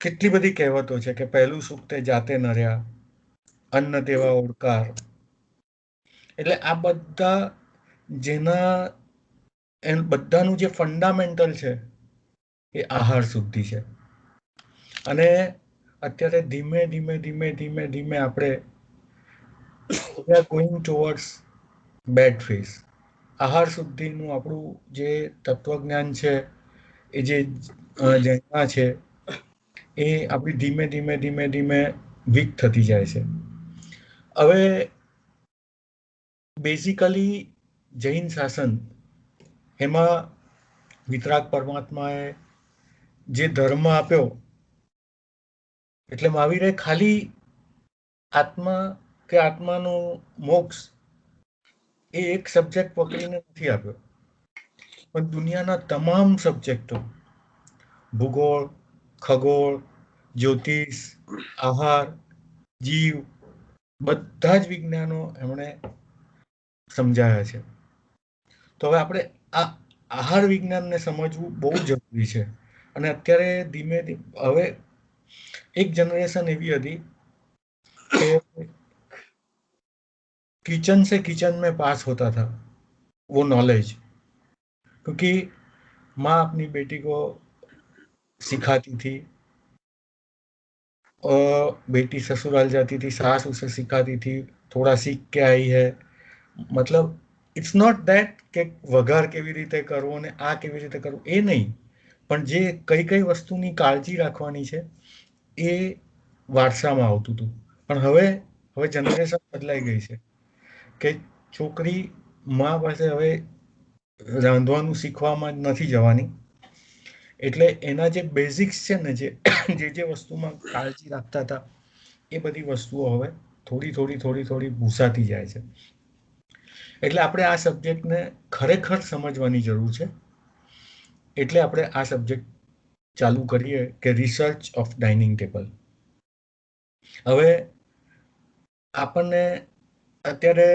કેટલી બધી કહેવતો છે કે પહેલું સુખ તે જાતે નર્યા, અન્ન તેવા ઓડકાર. એટલે આ બધા જેના બધાનું જે ફંડામેન્ટલ છે એ આહાર શુદ્ધિ છે. અને અત્યારે ધીમે ધીમે ધીમે ધીમે ધીમે આપણે we are going towards bad phase. આહાર શુદ્ધિનું આપણું જે તત્વજ્ઞાન છે, એ જે જૈના છે, એ આપણી ધીમે ધીમે ધીમે ધીમે વીક થતી જાય છે. હવે બેઝિકલી જૈન શાસન એમાં વિતરાગ પરમાત્માએ જે ધર્મ આપ્યો, એટલે મહાવીરે ખાલી આત્મા કે આત્માનો મોક્ષ એ એક સબ્જેક્ટ પકડીને નથી આપ્યો, પણ દુનિયાના તમામ સબ્જેક્ટો, ભૂગોળ, ખગોળ, જ્યોતિષ, આહાર, જીવ, બધા જ વિજ્ઞાનો એમણે સમજાયા છે. તો હવે આપણે આ આહાર વિજ્ઞાનને સમજવું બહુ જરૂરી છે. અને અત્યારે ધીમે ધીમે હવે એક જનરેશન એવી હતી કે किचन से किचन में पास होता था वो नॉलेज, क्योंकि माँ अपनी बेटी को सिखाती थी, और बेटी ससुराल जाती थी, सास उसे सिखाती थी, थोड़ा सीख के आई है. मतलब ઇટ્સ નોટ ધેટ કે વઘાર કેવી રીતે કરવો ને આ કેવી રીતે કરવું એ નહીં, પણ જે કઈ કઈ વસ્તુની કાળજી રાખવાની છે એ વારસામાં આવતું હતું. પણ હવે જનરેશન બદલાઈ ગઈ છે કે છોકરી મા પાસે હવે રાંધવાનું શીખવામાં જ નથી જવાની. એટલે એના જે બેઝિક્સ છે ને, જે વસ્તુમાં કાળજી રાખતા હતા, એ બધી વસ્તુઓ હવે થોડી થોડી થોડી થોડી ભૂસાતી જાય છે. એટલે આપણે આ સબ્જેક્ટને ખરેખર સમજવાની જરૂર છે. એટલે આપણે આ સબ્જેક્ટ ચાલુ કરીએ કે રિસર્ચ ઓફ ડાઇનિંગ ટેબલ. હવે આપણને અત્યારે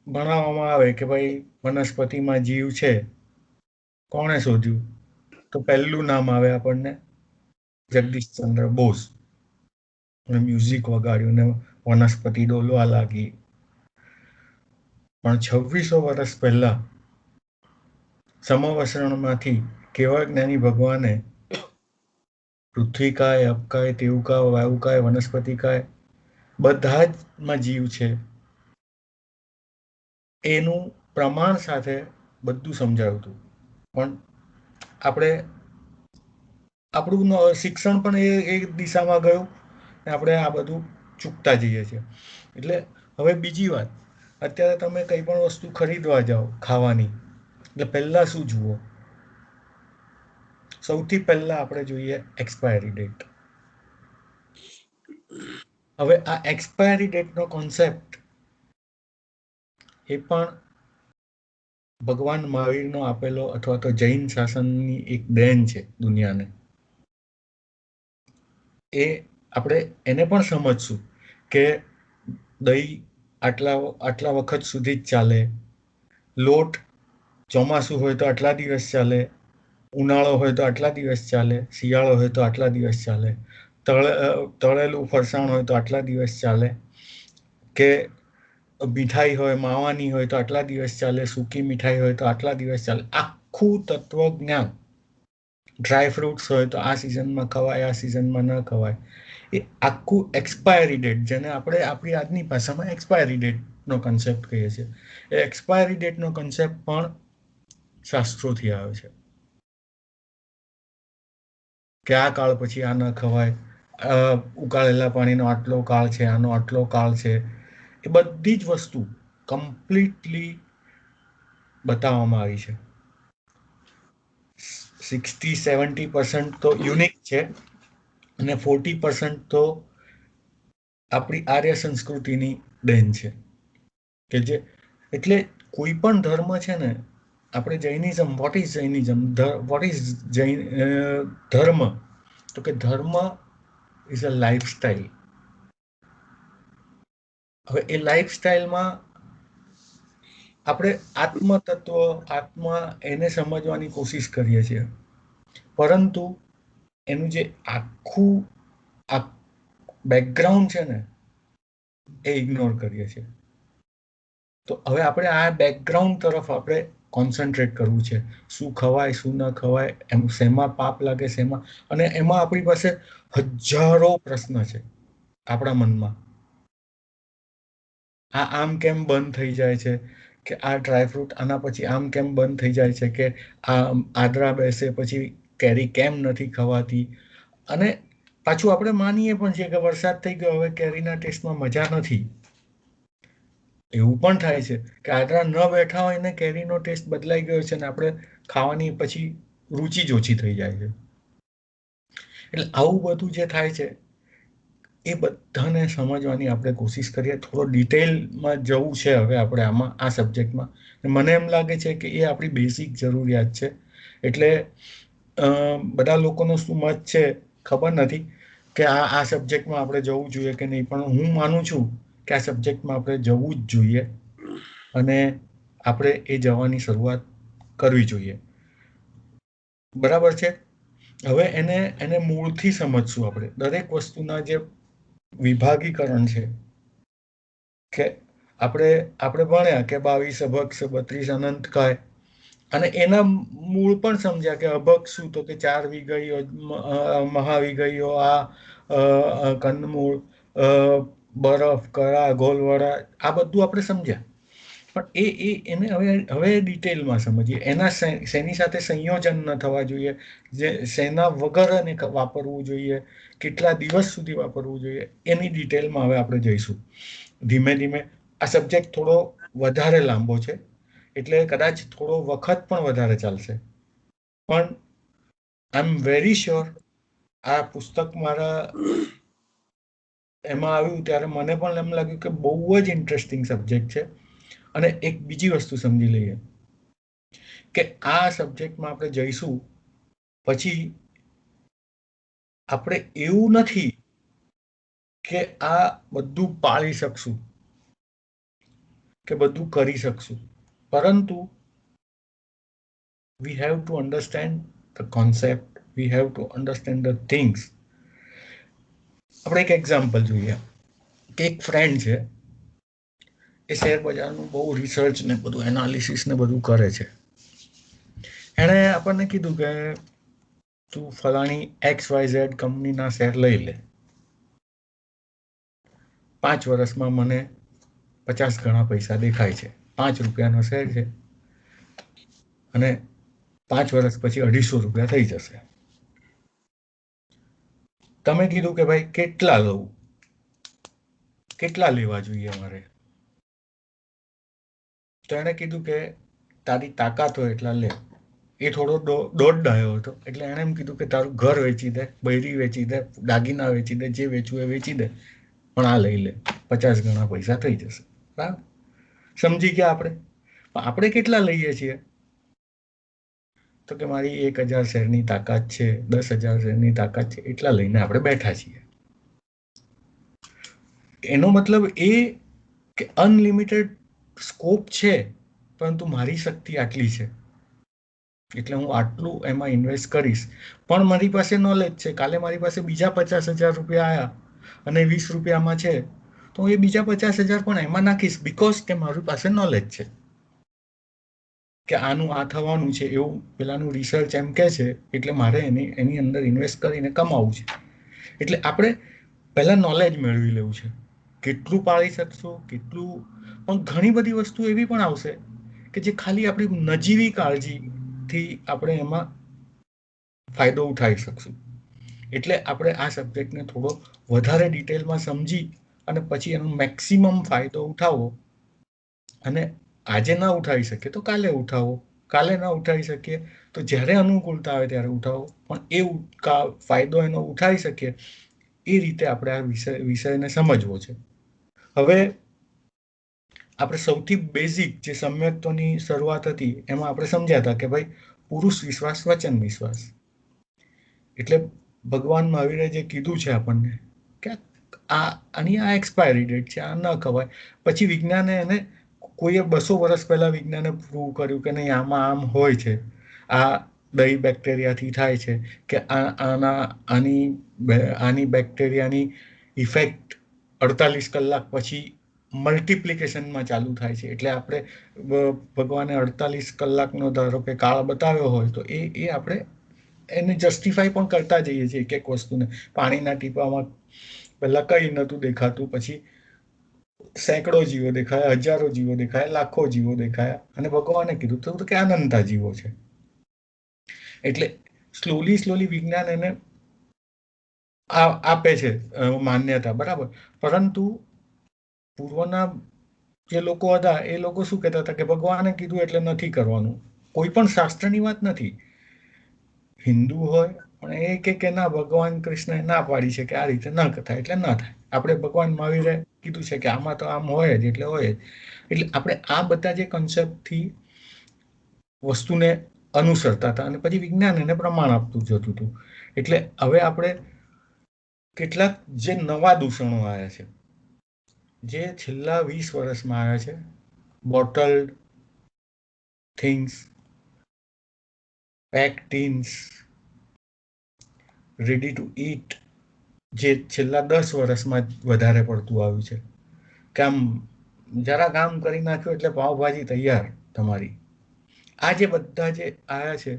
ભણાવવામાં આવે કે ભાઈ વનસ્પતિમાં જીવ છે, કોણે શોધ્યું? તો પહેલું નામ આવે આપણને જગદીશચંદ્ર બોઝ. મ્યુઝિક વગાડ્યું ને વનસ્પતિ ડોલવા લાગી. પણ 2600 વર્ષ પહેલા સમવસરણમાંથી કેવળ જ્ઞાની ભગવાને પૃથ્વીકાય, અપકાય, તેવુકાય, વાયુકાય, વનસ્પતિકાય બધા જમાં જીવ છે એનું પ્રમાણ સાથે બધું સમજાવ્યું હતું. પણ આપણે આપણું શિક્ષણ પણ એ દિશામાં ગયું, આપણે આ બધું ચૂકતા જઈએ છીએ. એટલે હવે બીજી વાત, અત્યારે તમે કંઈ પણ વસ્તુ ખરીદવા જાઓ ખાવાની, એટલે પહેલાં શું જુઓ? સૌથી પહેલાં આપણે જોઈએ એક્સપાયરી ડેટ. હવે આ એક્સપાયરી ડેટનો કોન્સેપ્ટ એ પણ ભગવાન મહાવીરનો આપેલો અથવા તો જૈન શાસનની એક દેન છે દુનિયાને. એ આપણે એને પણ સમજશું કે દહીં આટલા વખત સુધી જ ચાલે, લોટ ચોમાસું હોય તો આટલા દિવસ ચાલે, ઉનાળો હોય તો આટલા દિવસ ચાલે, શિયાળો હોય તો આટલા દિવસ ચાલે, તળેલું ફરસાણ હોય તો આટલા દિવસ ચાલે, કે મીઠાઈ હોય માવાની હોય તો આટલા દિવસ ચાલે, સૂકી મીઠાઈ હોય તો આટલા દિવસ ચાલે. આખું તત્વજ્ઞાન. ડ્રાય ફ્રૂટ્સ હોય તો આ સિઝનમાં ખવાય, આ સિઝનમાં ન ખવાય. એ આખું એક્સપાયરી ડેટ, જેને આપણે આપણી આજની ભાષામાં એક્સપાયરી ડેટનો કન્સેપ્ટ કહીએ છીએ, એ એક્સપાયરી ડેટનો કન્સેપ્ટ પણ શાસ્ત્રોથી આવે છે કે આ કાળ પછી આ ન ખવાય, ઉકાળેલા પાણીનો આટલો કાળ છે, આનો આટલો કાળ છે. એ બધી જ વસ્તુ કમ્પ્લીટલી બતાવવામાં આવી છે. 60-70% તો યુનિક છે અને 40% તો આપણી આર્ય સંસ્કૃતિની દેન છે. કે જે એટલે કોઈ પણ ધર્મ છે ને, આપણે Jainism, what is Jainism, what is Jain dharma, તો કે ધર્મ ઇઝ અ લાઈફસ્ટાઈલ. હવે એ લાઈફસ્ટાઈલમાં આપણે આત્મા એને સમજવાની કોશિશ કરીએ છીએ, પરંતુ એનું જે આખું બેકગ્રાઉન્ડ છે ને, એ ઇગ્નોર કરીએ છીએ. તો હવે આપણે આ બેકગ્રાઉન્ડ તરફ આપણે કોન્સન્ટ્રેટ કરવું છે. શું ખવાય, શું ન ખવાય, એમ શેમાં પાપ લાગે, શેમાં. અને એમાં આપણી પાસે હજારો પ્રશ્ન છે આપણા મનમાં. આ આમ કેમ બંધ થઈ જાય છે, કે આ ડ્રાયફ્રૂટ આના પછી આમ કેમ બંધ થઈ જાય છે, કે આ આદરા બેસે પછી કેરી કેમ નથી ખવાતી. અને પાછું આપણે માનીએ પણ છીએ કે વરસાદ થઈ ગયો, હવે કેરીના ટેસ્ટમાં મજા નથી. એવું પણ થાય છે કે આદરા ન બેઠા હોય ને કેરીનો ટેસ્ટ બદલાઈ ગયો છે ને આપણે ખાવાની પછી રુચિ જ ઓછી થઈ જાય છે. એટલે આવું બધું જે થાય છે એ બધાને સમજવાની આપણે કોશિશ કરીએ. થોડો ડિટેલમાં જવું છે હવે આપણે આમાં, આ સબ્જેક્ટમાં. મને એમ લાગે છે કે એ આપણી બેઝિક જરૂરિયાત છે. એટલે બધા લોકોનો શું મત છે ખબર નથી કે આ સબ્જેક્ટમાં આપણે જવું જોઈએ કે નહીં, પણ હું માનું છું કે આ સબ્જેક્ટમાં આપણે જવું જ જોઈએ અને આપણે એ જવાની શરૂઆત કરવી જોઈએ. બરાબર છે. હવે એને મૂળથી સમજશું આપણે. દરેક વસ્તુના જે વિભાગીકરણ છે, કે આપણે ભણ્યા કે 22 અભક્ષ 32 અનંતકાય, અને એના મૂળ પણ સમજ્યા કે અભક્ષ શું, તો કે 4 વિગઈઓ, મહાવિગઈઓ, આ કંદમૂળ, બરફ, કરા, ગોલવડા, આ બધું આપણે સમજ્યા. પણ એને હવે ડિટેલમાં સમજીએ. એના શેની સાથે સંયોજન ન થવા જોઈએ, જે શેના વગર એને વાપરવું જોઈએ, કેટલા દિવસ સુધી વાપરવું જોઈએ, એની ડિટેલમાં હવે આપણે જઈશું ધીમે ધીમે. આ સબ્જેક્ટ થોડો વધારે લાંબો છે, એટલે કદાચ થોડો વખત પણ વધારે ચાલશે, પણ આઈ એમ વેરી શ્યોર આ પુસ્તક મારા એમાં આવ્યું ત્યારે મને પણ એમ લાગ્યું કે બહુ જ ઇન્ટરેસ્ટિંગ સબ્જેક્ટ છે. અને એક બીજી વસ્તુ સમજી લઈએ કે આ સબ્જેક્ટમાં આપણે જઈશું પછી આપણે એવું નથી કે આ બધું પાળી શકશું કે બધું કરી શકશું, પરંતુ we have to understand the concept, we have to understand the things. આપણે એક એક્ઝામ્પલ જોઈએ કે એક ફ્રેન્ડ છે, એ શેર બજારનું બહુ રિસર્ચ ને બધું એનાલિસિસ ને બધું કરે છે. એણે આપણને કીધું કે તું ફલાણી XYZ કંપનીના શેર લઈ લે, 5 વર્ષમાં મને 50 ગણા પૈસા દેખાય છે. 5 રૂપિયાનો શેર છે અને 5 વર્ષ પછી 250 રૂપિયા થઈ જશે. તમે કીધું કે ભાઈ કેટલા લઉં, કેટલા લેવા જોઈએ મારે, તો એણે કીધું કે તારી તાકાત હોય એટલા લે. એ થોડો દોઢ ડાયો હતો, એટલે એણે એમ કીધું કે તારું ઘર વેચી દે, બૈરી વેચી દે, દાગીના વેચી દે, જે વેચવું એ વેચી દે, પણ આ લઈ લે, 50 ગણા પૈસા થઈ જશે. બરાબર, સમજી ગયા આપણે. આપણે કેટલા લઈએ છીએ? તો કે મારી 1000 શેરની તાકાત છે, 10,000 શેરની તાકાત છે, એટલા લઈને આપણે બેઠા છીએ. એનો મતલબ એ કે અનલિમિટેડ સ્કોપ છે, પરંતુ મારી શક્તિ આટલી છે, એટલે હું આટલું એમાં ઇન્વેસ્ટ કરીશ. પણ મારી પાસે નોલેજ છે, કાલે મારી પાસે બીજા 50,000 રૂપિયા આવ્યા અને 20 રૂપિયામાં છે, તો હું એ બીજા 50,000 પણ એમાં નાખીશ, બીકોઝ કે મારી પાસે નોલેજ છે કે આનું આ થવાનું છે, એવું પેલાનું રિસર્ચ એમ કે છે, એટલે મારે એની અંદર ઇન્વેસ્ટ કરીને કમાવું છે. એટલે આપણે પહેલા નોલેજ મેળવી લેવું છે, કેટલું પાળી શકશું, કેટલું. પણ ઘણી બધી વસ્તુ એવી પણ આવશે કે જે ખાલી આપણી નજીવી કાળજીથી આપણે એમાં ફાયદો ઉઠાવી શકશું. એટલે આપણે આ સબ્જેક્ટને થોડો વધારે ડિટેલમાં સમજી અને પછી એનો મેક્સિમમ ફાયદો ઉઠાવો. અને આજે ના ઉઠાવી શકીએ તો કાલે ઉઠાવો, કાલે ના ઉઠાવી શકીએ તો જ્યારે અનુકૂળતા આવે ત્યારે ઉઠાવો, પણ એ ફાયદો એનો ઉઠાવી શકીએ એ રીતે આપણે આ વિષયને સમજવો છે. હવે આપણે સૌથી બેઝિક જે સમ્યક્તોની શરૂઆત હતી એમાં આપણે સમજ્યા હતા કે ભાઈ પુરુષ વિશ્વાસ, વચન વિશ્વાસ. એટલે ભગવાન મહાવીરે જે કીધું છે આપણને કે આની આ એક્સપાયરી ડેટ છે, આ ન ખવાય. પછી વિજ્ઞાને એને કોઈએ 200 વર્ષ પહેલા વિજ્ઞાને પ્રૂવ કર્યું કે નહીં, આમાં આમ હોય છે, આ દહીં બેક્ટેરિયાથી થાય છે, કે આની બેક્ટેરિયાની ઇફેક્ટ 48 કલાક પછી મલ્ટિપ્લિકેશનમાં ચાલુ થાય છે. એટલે આપણે ભગવાને 48 કલાકનો ધારો કે કાળ બતાવ્યો હોય તો એ આપણે એને જસ્ટિફાઈ પણ કરતા જઈએ છીએ એક એક વસ્તુને. પાણીના ટીપામાં પહેલા કંઈ નહોતું દેખાતું, પછી સેંકડો જીવો દેખાયા, હજારો જીવો દેખાયા, લાખો જીવો દેખાયા, અને ભગવાને કીધું તો કે અનંતા જીવો છે. એટલે સ્લોલી વિજ્ઞાન એને આપે છે માન્યતા, બરાબર. પરંતુ પૂર્વના જે લોકો હતા એ લોકો શું કહેતા હતા કે ભગવાને કીધું એટલે નથી કરવાનું. કોઈ પણ શાસ્ત્રની વાત નથી, હિન્દુ હોય પણ એ કે ના, ભગવાન કૃષ્ણએ ના પાડી છે કે આ રીતે ન થાય એટલે ના થાય. આપણે ભગવાન મહાવીરે કીધું છે કે આમાં તો આમ હોય જ એટલે હોય જ. એટલે આપણે આ બધા જે કન્સેપ્ટથી વસ્તુને અનુસરતા હતા અને પછી વિજ્ઞાન એને પ્રમાણ આપતું જતું હતું. એટલે હવે આપણે કેટલાક જે નવા દૂષણો આવ્યા છે, જે છેલ્લા 20 વર્ષમાં આવ્યા છે, બોટલડ થિંગ્સ, પેક્ટિન્સ, રેડી ટુ ઈટ, જે છેલ્લા 10 વર્ષમાં વધારે પડતું આવ્યું છે કે આમ જરા કામ કરી નાખ્યું એટલે પાવભાજી તૈયાર તમારી. આ જે બધા જે આવ્યા છે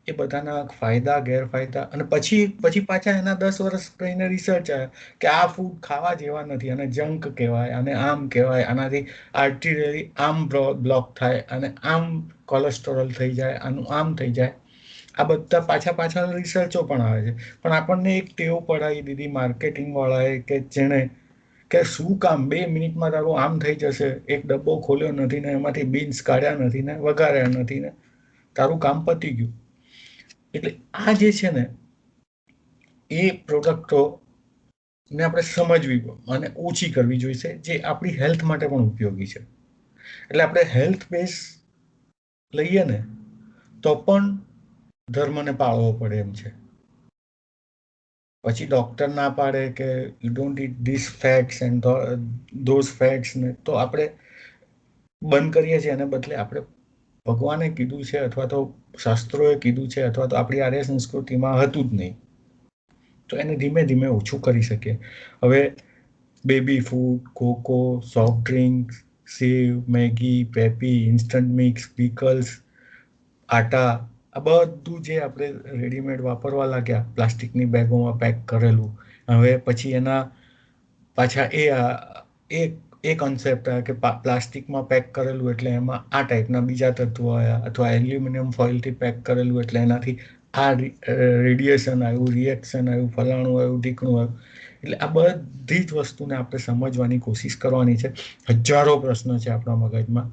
એ બધાના ફાયદા, ગેરફાયદા, અને પછી પાછા એના 10 વર્ષ કહીને રિસર્ચ આવ્યા કે આ ફૂડ ખાવા જેવા નથી, અને જંક કહેવાય, અને આમ કહેવાય, આનાથી આર્ટિરિયરી આમ બ્લોક થાય, અને આમ કોલેસ્ટ્રોલ થઈ જાય, આનું આમ થઈ જાય. આ બધા પાછા રિસર્ચો પણ આવે છે. પણ આપણને એક ટેવ પડાવી દીધી માર્કેટિંગ વાળાએ કે જેણે કે શું કામ 2 મિનિટમાં તારું આમ થઈ જશે, એક ડબ્બો ખોલ્યો નથી ને એમાંથી બીન્સ કાઢ્યા નથી ને વઘાર્યા નથી ને તારું કામ પતી ગયું. એટલે આ જે છે ને એ પ્રોડક્ટો ને આપણે સમજવી અને ઓછી કરવી જોઈશે, જે આપણી હેલ્થ માટે પણ ઉપયોગી છે. એટલે આપણે હેલ્થ બેઝ લઈએ ને તો પણ ધર્મને પાળવો પડે એમ છે. પછી ડોક્ટર ના પાડે કે you don't eat this fats and those fats, ને તો આપણે બંધ કરીએ છીએ. એને બદલે આપણે ભગવાને કીધું છે અથવા તો શાસ્ત્રોએ કીધું છે અથવા તો આપણી આર્ય સંસ્કૃતિમાં હતું જ નહીં, તો એને ધીમે ધીમે ઓછું કરી શકીએ. હવે baby food, cocoa, soft drinks, sev, Maggi, Peppy, instant mix, pickles, atta, આ બધું જે આપણે રેડીમેડ વાપરવા લાગ્યા, પ્લાસ્ટિકની બેગોમાં પેક કરેલું. હવે પછી એના પાછા એ કોન્સેપ્ટ આવ્યા કે પ્લાસ્ટિકમાં પેક કરેલું એટલે એમાં આ ટાઈપના બીજા તત્વો આવ્યા, અથવા એલ્યુમિનિયમ ફોઇલથી પેક કરેલું એટલે એનાથી આ રેડિયેશન આવ્યું, રિએક્શન આવ્યું, ફલાણું આવ્યું, ઢીકણું આવ્યું. એટલે આ બધી જ વસ્તુને આપણે સમજવાની કોશિશ કરવાની છે. હજારો પ્રશ્ન છે આપણા મગજમાં,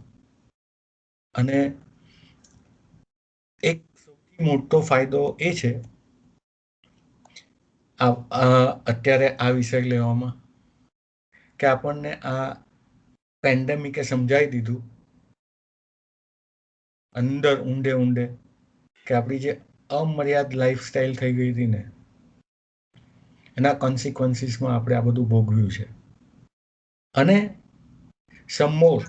અને એક સૌથી મોટો ફાયદો એ છે અત્યારે આ વિષય લેવામાં કે આપણને આ પેન્ડેમિકે સમજાવી દીધું અંદર ઊંડે ઊંડે કે આપણી જે અમર્યાદ લાઈફસ્ટાઈલ થઈ ગઈ હતી ને એના કોન્સિક્વન્સીસમાં આપણે આ બધું ભોગવ્યું છે. અને સમોર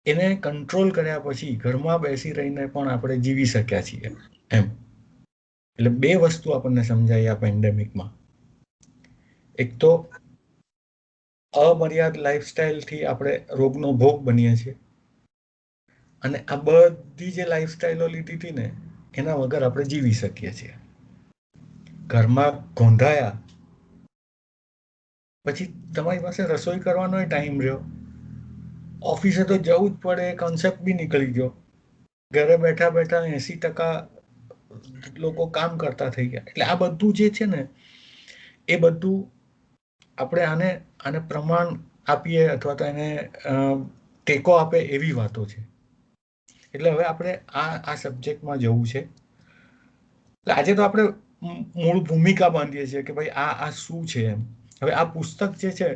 એને કંટ્રોલ કર્યા પછી ઘરમાં બેસી રહીને પણ આપણે જીવી શક્યા છીએ એમ. એટલે બે વસ્તુ આપણને સમજાઈ આ પેન્ડેમિકમાં. એક તો અમર્યાદ લાઈફસ્ટાઈલથી આપણે રોગનો ભોગ બનીએ છીએ અને આ બધી જે લાઈફસ્ટાઈલો લીધી હતી ને એના વગર આપણે જીવી શકીએ છીએ. ઘરમાં ગોંધાયા પછી તમારી પાસે રસોઈ કરવાનો ટાઈમ રહ્યો, ઓફિસે તો જવું જ પડે એ કોન્સેપ્ટ બી નીકળી ગયો. ઘરે બેઠા બેઠા 80% લોકો કામ કરતા થઈ ગયા. એટલે આ બધું જે છે ને એ બધું આપણે આને પ્રમાણ આપીએ અથવા તો એને ટેકો આપે એવી વાતો છે. એટલે હવે આપણે આ સબ્જેક્ટમાં જવું છે. એટલે આજે તો આપણે મૂળ ભૂમિકા બાંધીએ છીએ કે ભાઈ આ શું છે એમ. હવે આ પુસ્તક જે છે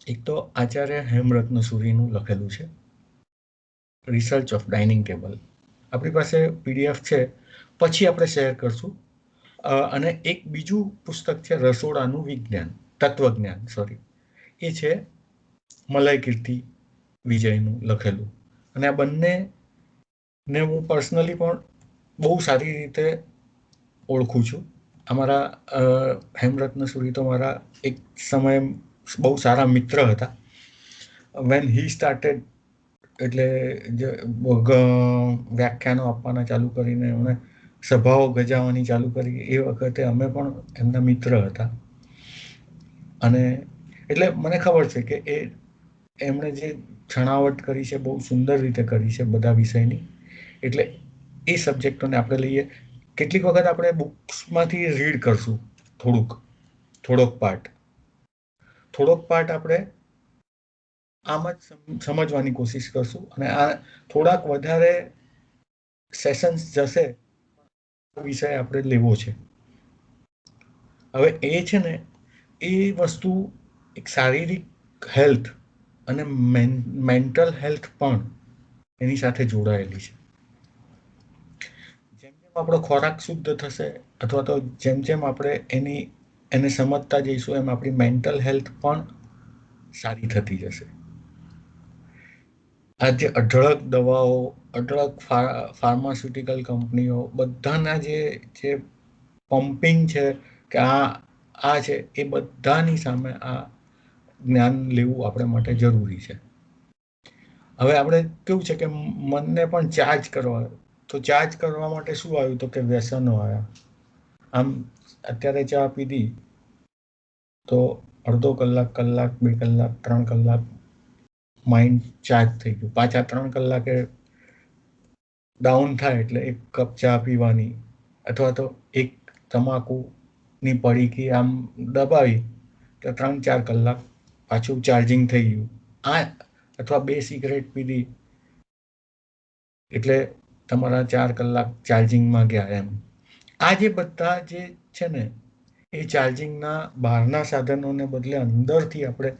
એક તો આચાર્ય હેમરત્ન સુરીનું લખેલું છે, રિસર્ચ ઓફ ડાઇનિંગ ટેબલ. આપણી પાસે PDF છે, પછી આપણે શેર કરશું. અને એક બીજું પુસ્તક છે રસોડાનું વિજ્ઞાન, તત્વજ્ઞાન સોરી, એ છે મલય કીર્તિ વિજયનું લખેલું. અને આ બંનેને હું પર્સનલી પણ બહુ સારી રીતે ઓળખું છું. અમારા હેમરત્ન સુરી તો મારા એક સમયે બહુ સારા મિત્ર હતા. વેન હી સ્ટાર્ટેડ એટલે વ્યાખ્યાનો આપવાના ચાલુ કરીને એમણે સભાઓ ગજાવવાની ચાલુ કરી એ વખતે અમે પણ એમના મિત્ર હતા. અને એટલે મને ખબર છે કે એમણે જે છણાવટ કરી છે બહુ સુંદર રીતે કરી છે બધા વિષયની. એટલે એ સબ્જેક્ટોને આપણે લઈએ. કેટલીક વખત આપણે બુક્સમાંથી રીડ કરશું થોડોક પાર્ટ આપણે આમ જ સમજવાની કોશિશ કરશું. અને આ થોડાક વધારે સેશન્સ જશે વિષય આપણે લેવો છે. હવે એ છે ને એ વસ્તુ એક શારીરિક હેલ્થ અને મેન્ટલ હેલ્થ પણ એની સાથે જોડાયેલી છે. જેમ જેમ આપણો ખોરાક શુદ્ધ થશે અથવા તો જેમ જેમ આપણે એને સમજતા જઈશું એમ આપણી મેન્ટલ હેલ્થ પણ સારી થતી જશે. આ જે અઢળક દવાઓ, અઢળક ફાર્માસ્યુટિકલ કંપનીઓ બધાના જે પમ્પિંગ છે કે આ છે એ બધાની સામે આ જ્ઞાન લેવું આપણે માટે જરૂરી છે. હવે આપણે કેવું છે કે મનને પણ ચાર્જ કરવા, તો ચાર્જ કરવા માટે શું આવ્યું તો કે વ્યસનો આવ્યા. આમ અત્યારે ચા પીધી તો અડધો કલાક, 2 કલાક, 3 કલાક માઇન્ડ ચાર્જ થઈ ગયું. પાછા 3 કલાકે ડાઉન થાય એટલે 1 કપ ચા પીવાની અથવા તો 1 તમાકુની પડીકી આમ દબાવી તો 3-4 કલાક પાછું ચાર્જિંગ થઈ ગયું. અથવા 2 સિગરેટ પીધી એટલે તમારા 4 કલાક ચાર્જિંગમાં ગયા એમ. આ જે બધા જે છે ને એ ચાર્જિંગના બહારના સાધનોને બદલે અંદરથી આપણે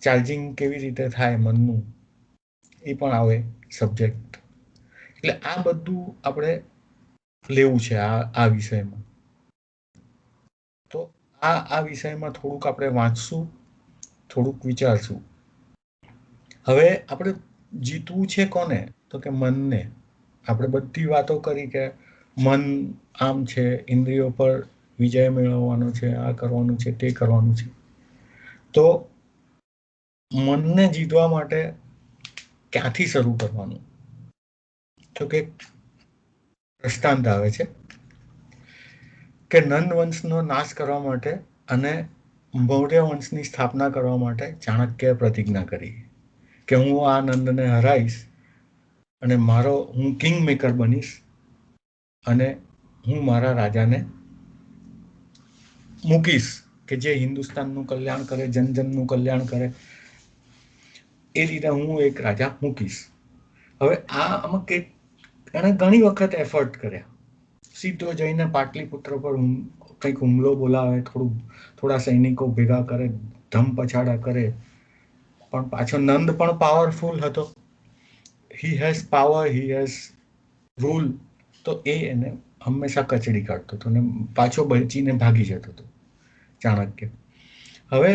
ચાર્જિંગ કેવી રીતે થાય મનનું એ પણ આવે સબ્જેક્ટ. એટલે આ બધું આપણે લેવું છે આ વિષયમાં. તો આ વિષયમાં થોડુંક આપણે વાંચશું, થોડુંક વિચારશું. હવે આપણે જીતવું છે કોને તો કે મનને. આપણે બધી વાતો કરી કે મન આમ છે, ઇન્દ્રિયો પર વિજય મેળવવાનો છે, આ કરવાનું છે, તે કરવાનું છે. તો મનને જીતવા માટે ક્યાંથી શરૂ કરવાનું? તો કે દ્રષ્ટાંત આવે છે કે નંદ વંશનો નાશ કરવા માટે અને મૌર્ય વંશની સ્થાપના કરવા માટે ચાણક્યએ પ્રતિજ્ઞા કરી કે હું આ નંદને હરાઈશ અને હું કિંગ મેકર બનીશ અને હું મારા રાજાને મૂકીશ કે જે હિન્દુસ્તાનનું કલ્યાણ કરે, જનજનનું કલ્યાણ કરે. એ રીતે હું એક રાજા મૂકીશ. હવે આમાં એણે ઘણી વખત એફર્ટ કર્યા. સીધો જઈને પાટલીપુત્ર પર કંઈક હુમલો બોલાવે, થોડા સૈનિકો ભેગા કરે, ધમ પછાડા કરે. પણ પાછો નંદ પણ પાવરફુલ હતો he has power, he has rule, તો એ એને હંમેશા કચડી કાઢતો હતો ને પાછો બચીને ભાગી જતો હતો ચાણક્ય. હવે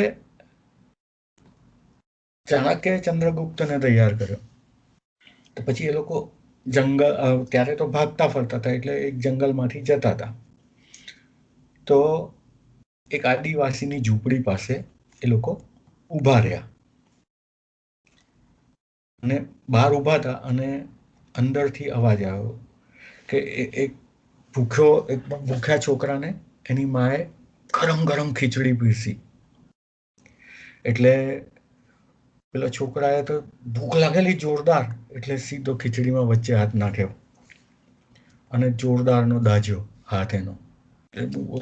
ચાણક્યએ ચંદ્રગુપ્તને તૈયાર કર્યો, તો પછી એ લોકો જંગલ, ત્યારે તો ભાગતા ફરતા હતા એટલે એક જંગલમાંથી જતા હતા, તો એક આદિવાસીની ઝૂંપડી પાસે એ લોકો ઊભા રહ્યા અને બહાર ઊભા હતા અને અંદરથી અવાજ આવ્યો કે એક એકદમ ભૂખ્યા છોકરાને એની માએ ગરમ ગરમ ખીચડી પીરસી. એટલે પેલા છોકરાએ તો ભૂખ લાગેલી જોરદાર, એટલે સીધો ખીચડીમાં વચ્ચે હાથ નાખ્યો અને જોરદારનો દાજ્યો હાથ એનો,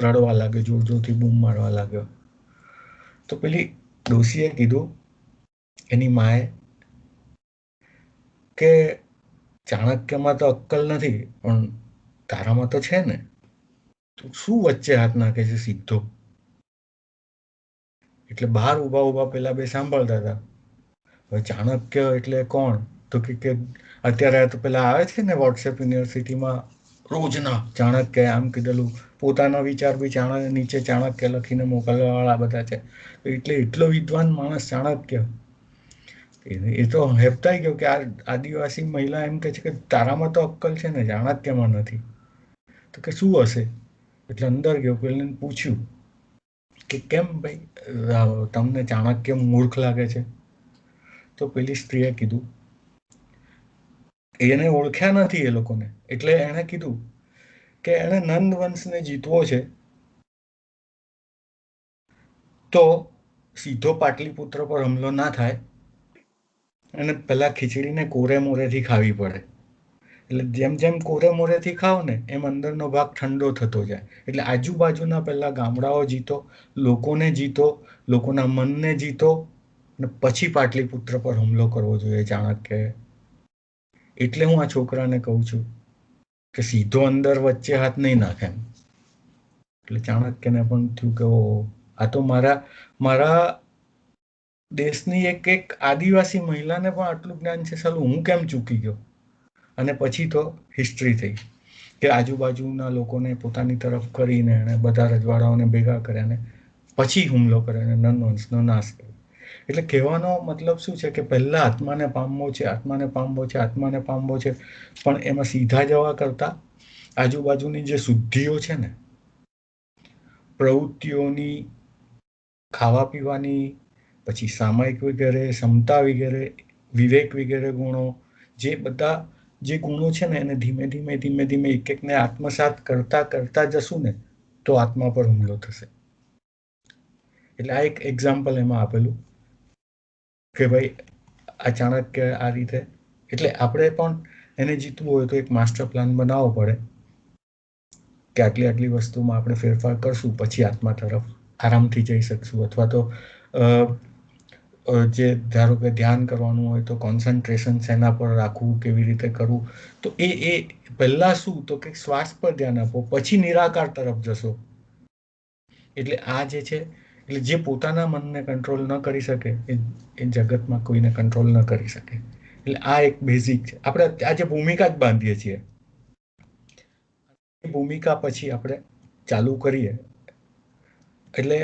રડવા લાગ્યો, જોર જોરથી બૂમ મારવા લાગ્યો. તો પેલી ડોશીએ કીધું એની માએ કે ચાણક્યમાં તો અક્કલ નથી પણ તારામાં તો છે ને, તું શું વચ્ચે હાથ નાખે છે સીધો? એટલે બહાર ઊભા ઊભા પેલા બે સાંભળતા હતા. હવે ચાણક્ય એટલે કોણ? તો કે અત્યારે તો પેલા આવે છે ને વોટ્સએપ યુનિવર્સિટીમાં રોજના ચાણક્ય આમ કીધેલું, પોતાનો વિચાર બી નીચે ચાણક્ય લખીને મોકલવા વાળા બધા છે. એટલે એટલો વિદ્વાન માણસ ચાણક્ય. એ તો હેપતાઈ ગયો કે આ આદિવાસી મહિલા એમ કે છે કે તારામાં તો અક્કલ છે ને, ચાણક્યમાં નથી. તો કે શું હશે? એટલે અંદર ગયો, પેલીને પૂછ્યું કે કેમ ભાઈ તમને ચાણક્ય મૂર્ખ લાગે છે? તો પેલી સ્ત્રીએ કીધું, એને ઓળખ્યા નથી એ લોકોને, એટલે એણે કીધું કે એને નંદ વંશને જીતવો છે તો સીધો પાટલીપુત્ર પર હુમલો ના થાય અને પેલા ખીચડીને કોરે મોરેથી ખાવી પડે. એટલે જેમ જેમ કોરે મોરેથી ખાવ ને એમ અંદરનો ભાગ ઠંડો થતો જાય. એટલે આજુબાજુના પેલા ગામડાઓ જીતો, લોકોને જીતો, લોકોના મનને જીતો અને પછી પાટલીપુત્ર પર હુમલો કરવો જોઈએ ચાણક્યએ. એટલે હું આ છોકરાને કહું છું કે સીધો અંદર વચ્ચે હાથ નહીં નાખે. એટલે ચાણક્યને પણ થયું કે આ તો મારા દેશની એક આદિવાસી મહિલાને પણ આટલું જ્ઞાન છે, સાલું હું કેમ ચૂકી ગયો? અને પછી તો હિસ્ટ્રી થઈ કે આજુબાજુના લોકોને પોતાની તરફ કરીને અને બધા રજવાડાઓને ભેગા કર્યા ને પછી હુમલો કર્યો અને નંદવંશનો નાશ કર્યો. એટલે કહેવાનો મતલબ શું છે કે પહેલા આત્માને પામવો છે, આત્માને પામવો છે, આત્માને પામવો છે, પણ એમાં સીધા જવા કરતા આજુબાજુની જે શુદ્ધિઓ છે ને, પ્રવૃત્તિઓની, ખાવા પીવાની, પછી સામાયિક વગેરે, ક્ષમતા વગેરે, વિવેક વગેરે ગુણો, જે બધા જે ગુણો છે ને એને ધીમે ધીમે ધીમે ધીમે એક એકને આત્મસાત કરતા કરતા જશું ને તો આત્મા પર હુમલો થશે. એટલે આ એક એક્ઝામ્પલ એમાં આપેલું કે ભાઈ આ ચાણક્ય આ રીતે, એટલે આપણે પણ એને જીતવું હોય તો એક માસ્ટર પ્લાન બનાવવો પડે કે આટલી આટલી વસ્તુમાં આપણે ફેરફાર કરશું પછી આત્મા તરફ આરામથી જઈ શકશું. અથવા તો જે ધારો કે ધ્યાન કરવાનું હોય તો કોન્સન્ટ્રેશન શેના પર રાખવું, કેવી રીતે કરવું, તો એ પહેલા શું તો કે શ્વાસ પર ધ્યાન આપો, પછી નિરાકાર તરફ જશો. એટલે આ જે છે, એટલે જે પોતાના મનને કંટ્રોલ ન કરી શકે એ જગતમાં કોઈને કંટ્રોલ ન કરી શકે. એટલે આ એક બેઝિક છે. આપણે આજે ભૂમિકા જ બાંધીએ છીએ, એ ભૂમિકા પછી આપણે ચાલુ કરીએ એટલે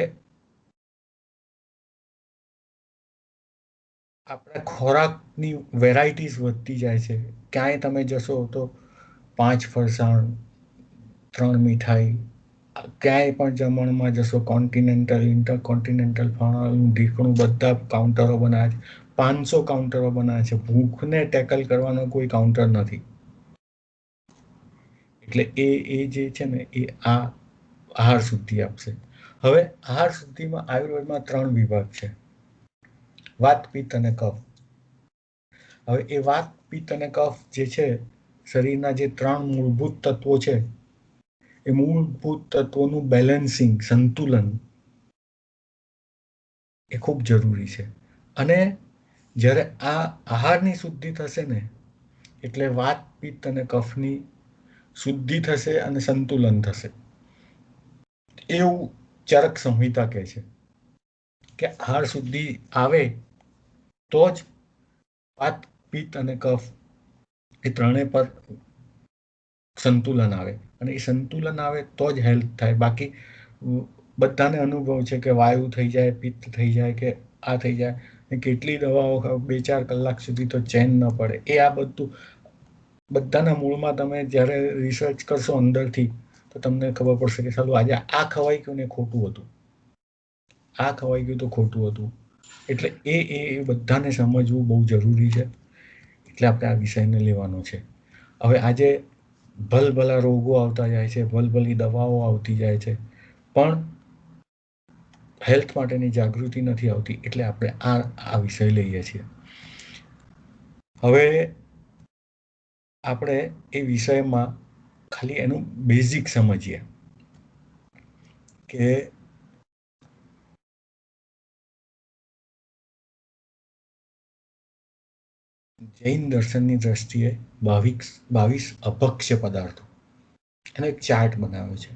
આપણા ખોરાકની વેરાયટીઝ વધતી જાય છે. ક્યાંય તમે જશો તો 5 ફરસાણ, 3 મીઠાઈ, ક્યાંય પણ જમણમાં જશો કોન્ટિનેન્ટલ, ઇન્ટરકોન્ટિનેન્ટલ, ફાણાનું ઢીકણું, બધા કાઉન્ટરો બનાવે છે. 500 કાઉન્ટરો બનાવે છે. ભૂખને ટેકલ કરવાનો કોઈ કાઉન્ટર નથી. એટલે એ જે છે ને એ આ આહાર શુદ્ધિ આપશે. હવે આહાર શુદ્ધિમાં આયુર્વેદમાં 3 વિભાગ છે, વાત, પિત્ત અને કફ. હવે એ વાત, પિત્ત અને કફ જે છે, શરીરના જે 3 મૂળભૂત તત્વો છે, એ મૂળભૂત તત્વોનું બેલેન્સિંગ, સંતુલન એ ખૂબ જરૂરી છે. અને જ્યારે આ આહારની શુદ્ધિ થશે ને એટલે વાત, પિત્ત અને કફની શુદ્ધિ થશે અને સંતુલન થશે. એવું ચરક સંહિતા કહે છે કે આહાર શુદ્ધિ આવે તો જ વાત, પિત્ત અને કફ એ ત્રણેય પર સંતુલન આવે, અને એ સંતુલન આવે તો જ હેલ્થ થાય. બાકી બધાને અનુભવ છે કે વાયુ થઈ જાય, પિત્ત થઈ જાય, કે આ થઈ જાય, કેટલી દવાઓ ખાવ 2-4 કલાક સુધી તો ચેન ન પડે. એ આ બધું બધાના મૂળમાં તમે જ્યારે રિસર્ચ કરશો અંદરથી તો તમને ખબર પડશે કે સાલું આજે આ ખવાઈ ગયું ને ખોટું હતું, આ ખવાઈ ગયું તો ખોટું હતું. એટલે એ બધાને સમજવું બહુ જરૂરી છે. એટલે આપણે આ વિષયને લેવાનો છે. હવે આજે ભલભલા રોગો આવતા જાય છે, ભલભલી દવાઓ આવતી જાય છે, પણ હેલ્થ માટેની જાગૃતિ નથી આવતી. એટલે આપણે આ વિષય લઈએ છીએ. હવે આપણે એ વિષયમાં ખાલી એનું બેઝિક સમજીએ કે જૈન દર્શનની દ્રષ્ટિએ 22 અભક્ષ્ય પદાર્થો, એનો એક ચાર્ટ બનાવ્યો છે.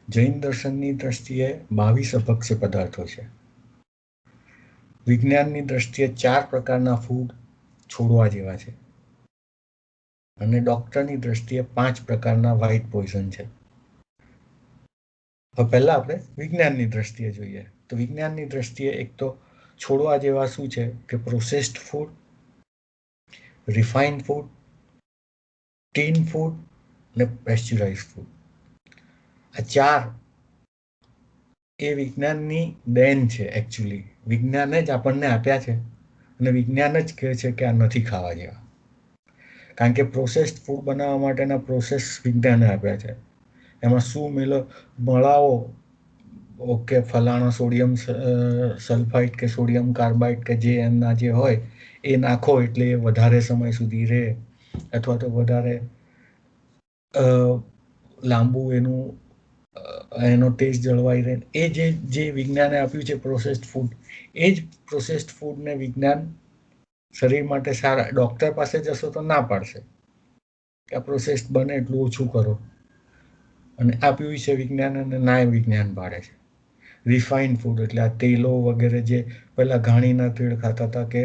જૈન દર્શનની દ્રષ્ટિએ 22 અભક્ષ્ય પદાર્થો છે. વિજ્ઞાનની દ્રષ્ટિએ 4 પ્રકારના ફૂડ છોડવા જેવા છે, અને ડોક્ટરની દ્રષ્ટિએ 5 પ્રકારના વ્હાઇટ પોઈઝન છે. હવે પહેલા આપણે વિજ્ઞાનની દ્રષ્ટિએ જોઈએ. તો વિજ્ઞાનની દ્રષ્ટિએ એક તો છોડવા જેવા શું છે કે processed food, refined food, tin food અને પેસ્ચ્યુરાઇઝ ફૂડ. આ 4 એ વિજ્ઞાનની દેન છે. એકચ્યુઅલી વિજ્ઞાને જ આપણને આપ્યા છે, અને વિજ્ઞાન જ કહે છે કે આ નથી ખાવા જેવા. કારણ કે પ્રોસેસ્ડ ફૂડ બનાવવા માટેના પ્રોસેસ વિજ્ઞાને આપ્યા છે. એમાં શું મળાવો, ઓકે, ફલાણો સોડિયમ સલ્ફાઇડ કે સોડિયમ કાર્બાઇડ કે જે એમના જે હોય એ નાખો એટલે એ વધારે સમય સુધી રહે, અથવા તો વધારે લાંબુ એનો ટેસ્ટ જળવાઈ રહે. એ જે વિજ્ઞાને આપ્યું છે પ્રોસેસ્ડ ફૂડ, એ જ પ્રોસેસ્ડ ફૂડને વિજ્ઞાન શરીર માટે સારા. ડૉક્ટર પાસે જશો તો ના પાડશે કે આ પ્રોસેસ્ડ બને એટલું ઓછું કરો, અને આપ્યું છે વિજ્ઞાન, અને ના વિજ્ઞાન પાડે છે. રિફાઇન્ડ ફૂડ એટલે આ તેલો વગેરે જે પહેલા ઘાણીના તેલ ખાતા હતા, કે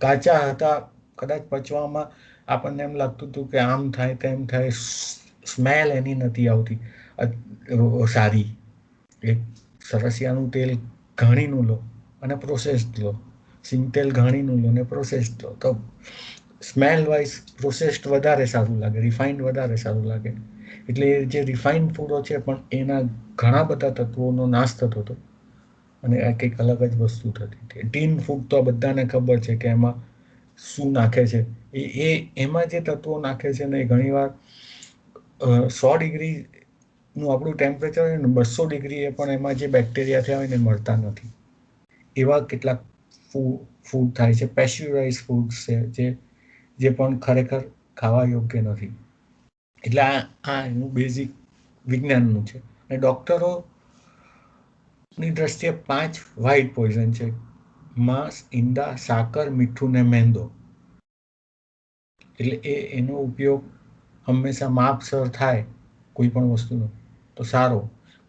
કાચા હતા, કદાચ પચવામાં આપણને એમ લાગતું હતું કે આમ થાય તેમ થાય, સ્મેલ એની નથી આવતી સારી. એક સરસિયાનું તેલ ઘાણીનું લો અને પ્રોસેસ્ડ લો, સિંગતેલ ઘાણીનું લો અને પ્રોસેસ્ડ લો, તો સ્મેલ વાઇઝ પ્રોસેસ્ડ વધારે સારું લાગે, રિફાઇન્ડ વધારે સારું લાગે. એટલે જે રિફાઇન્ડ ફૂડો છે પણ એના ઘણા બધા તત્વોનો નાશ થતો હતો, અને આ કંઈક અલગ જ વસ્તુ થતી હતી. ટીન ફૂડ તો બધાને ખબર છે કે એમાં શું નાખે છે. એમાં જે તત્વો નાખે છે ને, એ ઘણીવાર 100 ડિગ્રીનું આપણું ટેમ્પરેચર હોય ને, 200 ડિગ્રીએ પણ એમાં જે બેક્ટેરિયા થયા હોય ને મળતા નથી. એવા કેટલાક ફૂડ થાય છે. પેસ્ચ્યુરાઇઝ ફૂડ છે જે પણ ખરેખર ખાવા યોગ્ય નથી. એટલે આ એનું બેઝિક વિજ્ઞાનનું છે. અને ડૉક્ટરોની દ્રષ્ટિએ 5 વ્હાઇટ પોઈઝન છે: માંસ, ઈંડા, સાકર, મીઠું ને મેંદો. એટલે એનો ઉપયોગ હંમેશા માપસર થાય કોઈ પણ વસ્તુનો તો સારો.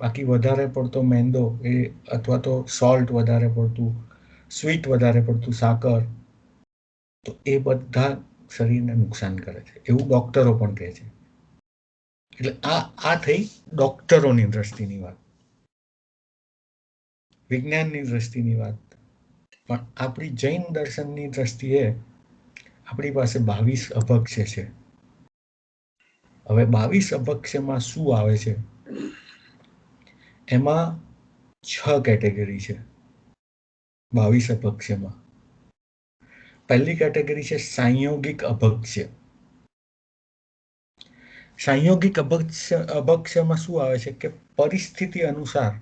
બાકી વધારે પડતો મેંદો અથવા તો સોલ્ટ વધારે પડતું, સ્વીટ વધારે પડતું, સાકર, તો એ બધા શરીરને નુકસાન કરે છે, એવું ડૉક્ટરો પણ કહે છે. એટલે આ થઈ ડૉક્ટરોની દ્રષ્ટિની વાત, વિજ્ઞાનની દ્રષ્ટિની વાત. પણ આપણી જૈન દર્શનની દ્રષ્ટિએ આપણી પાસે 22 અભક્ષ્ય છે. હવે 22 અભક્ષ્યમાં શું આવે છે? એમાં 6 કેટેગરી છે 22 અભક્ષ્યમાં. પહેલી કેટેગરી છે સંયોગિક અભક્ષ્ય. સંયોગિક અભક્ષ્યમાં શું આવે છે કે પરિસ્થિતિ અનુસાર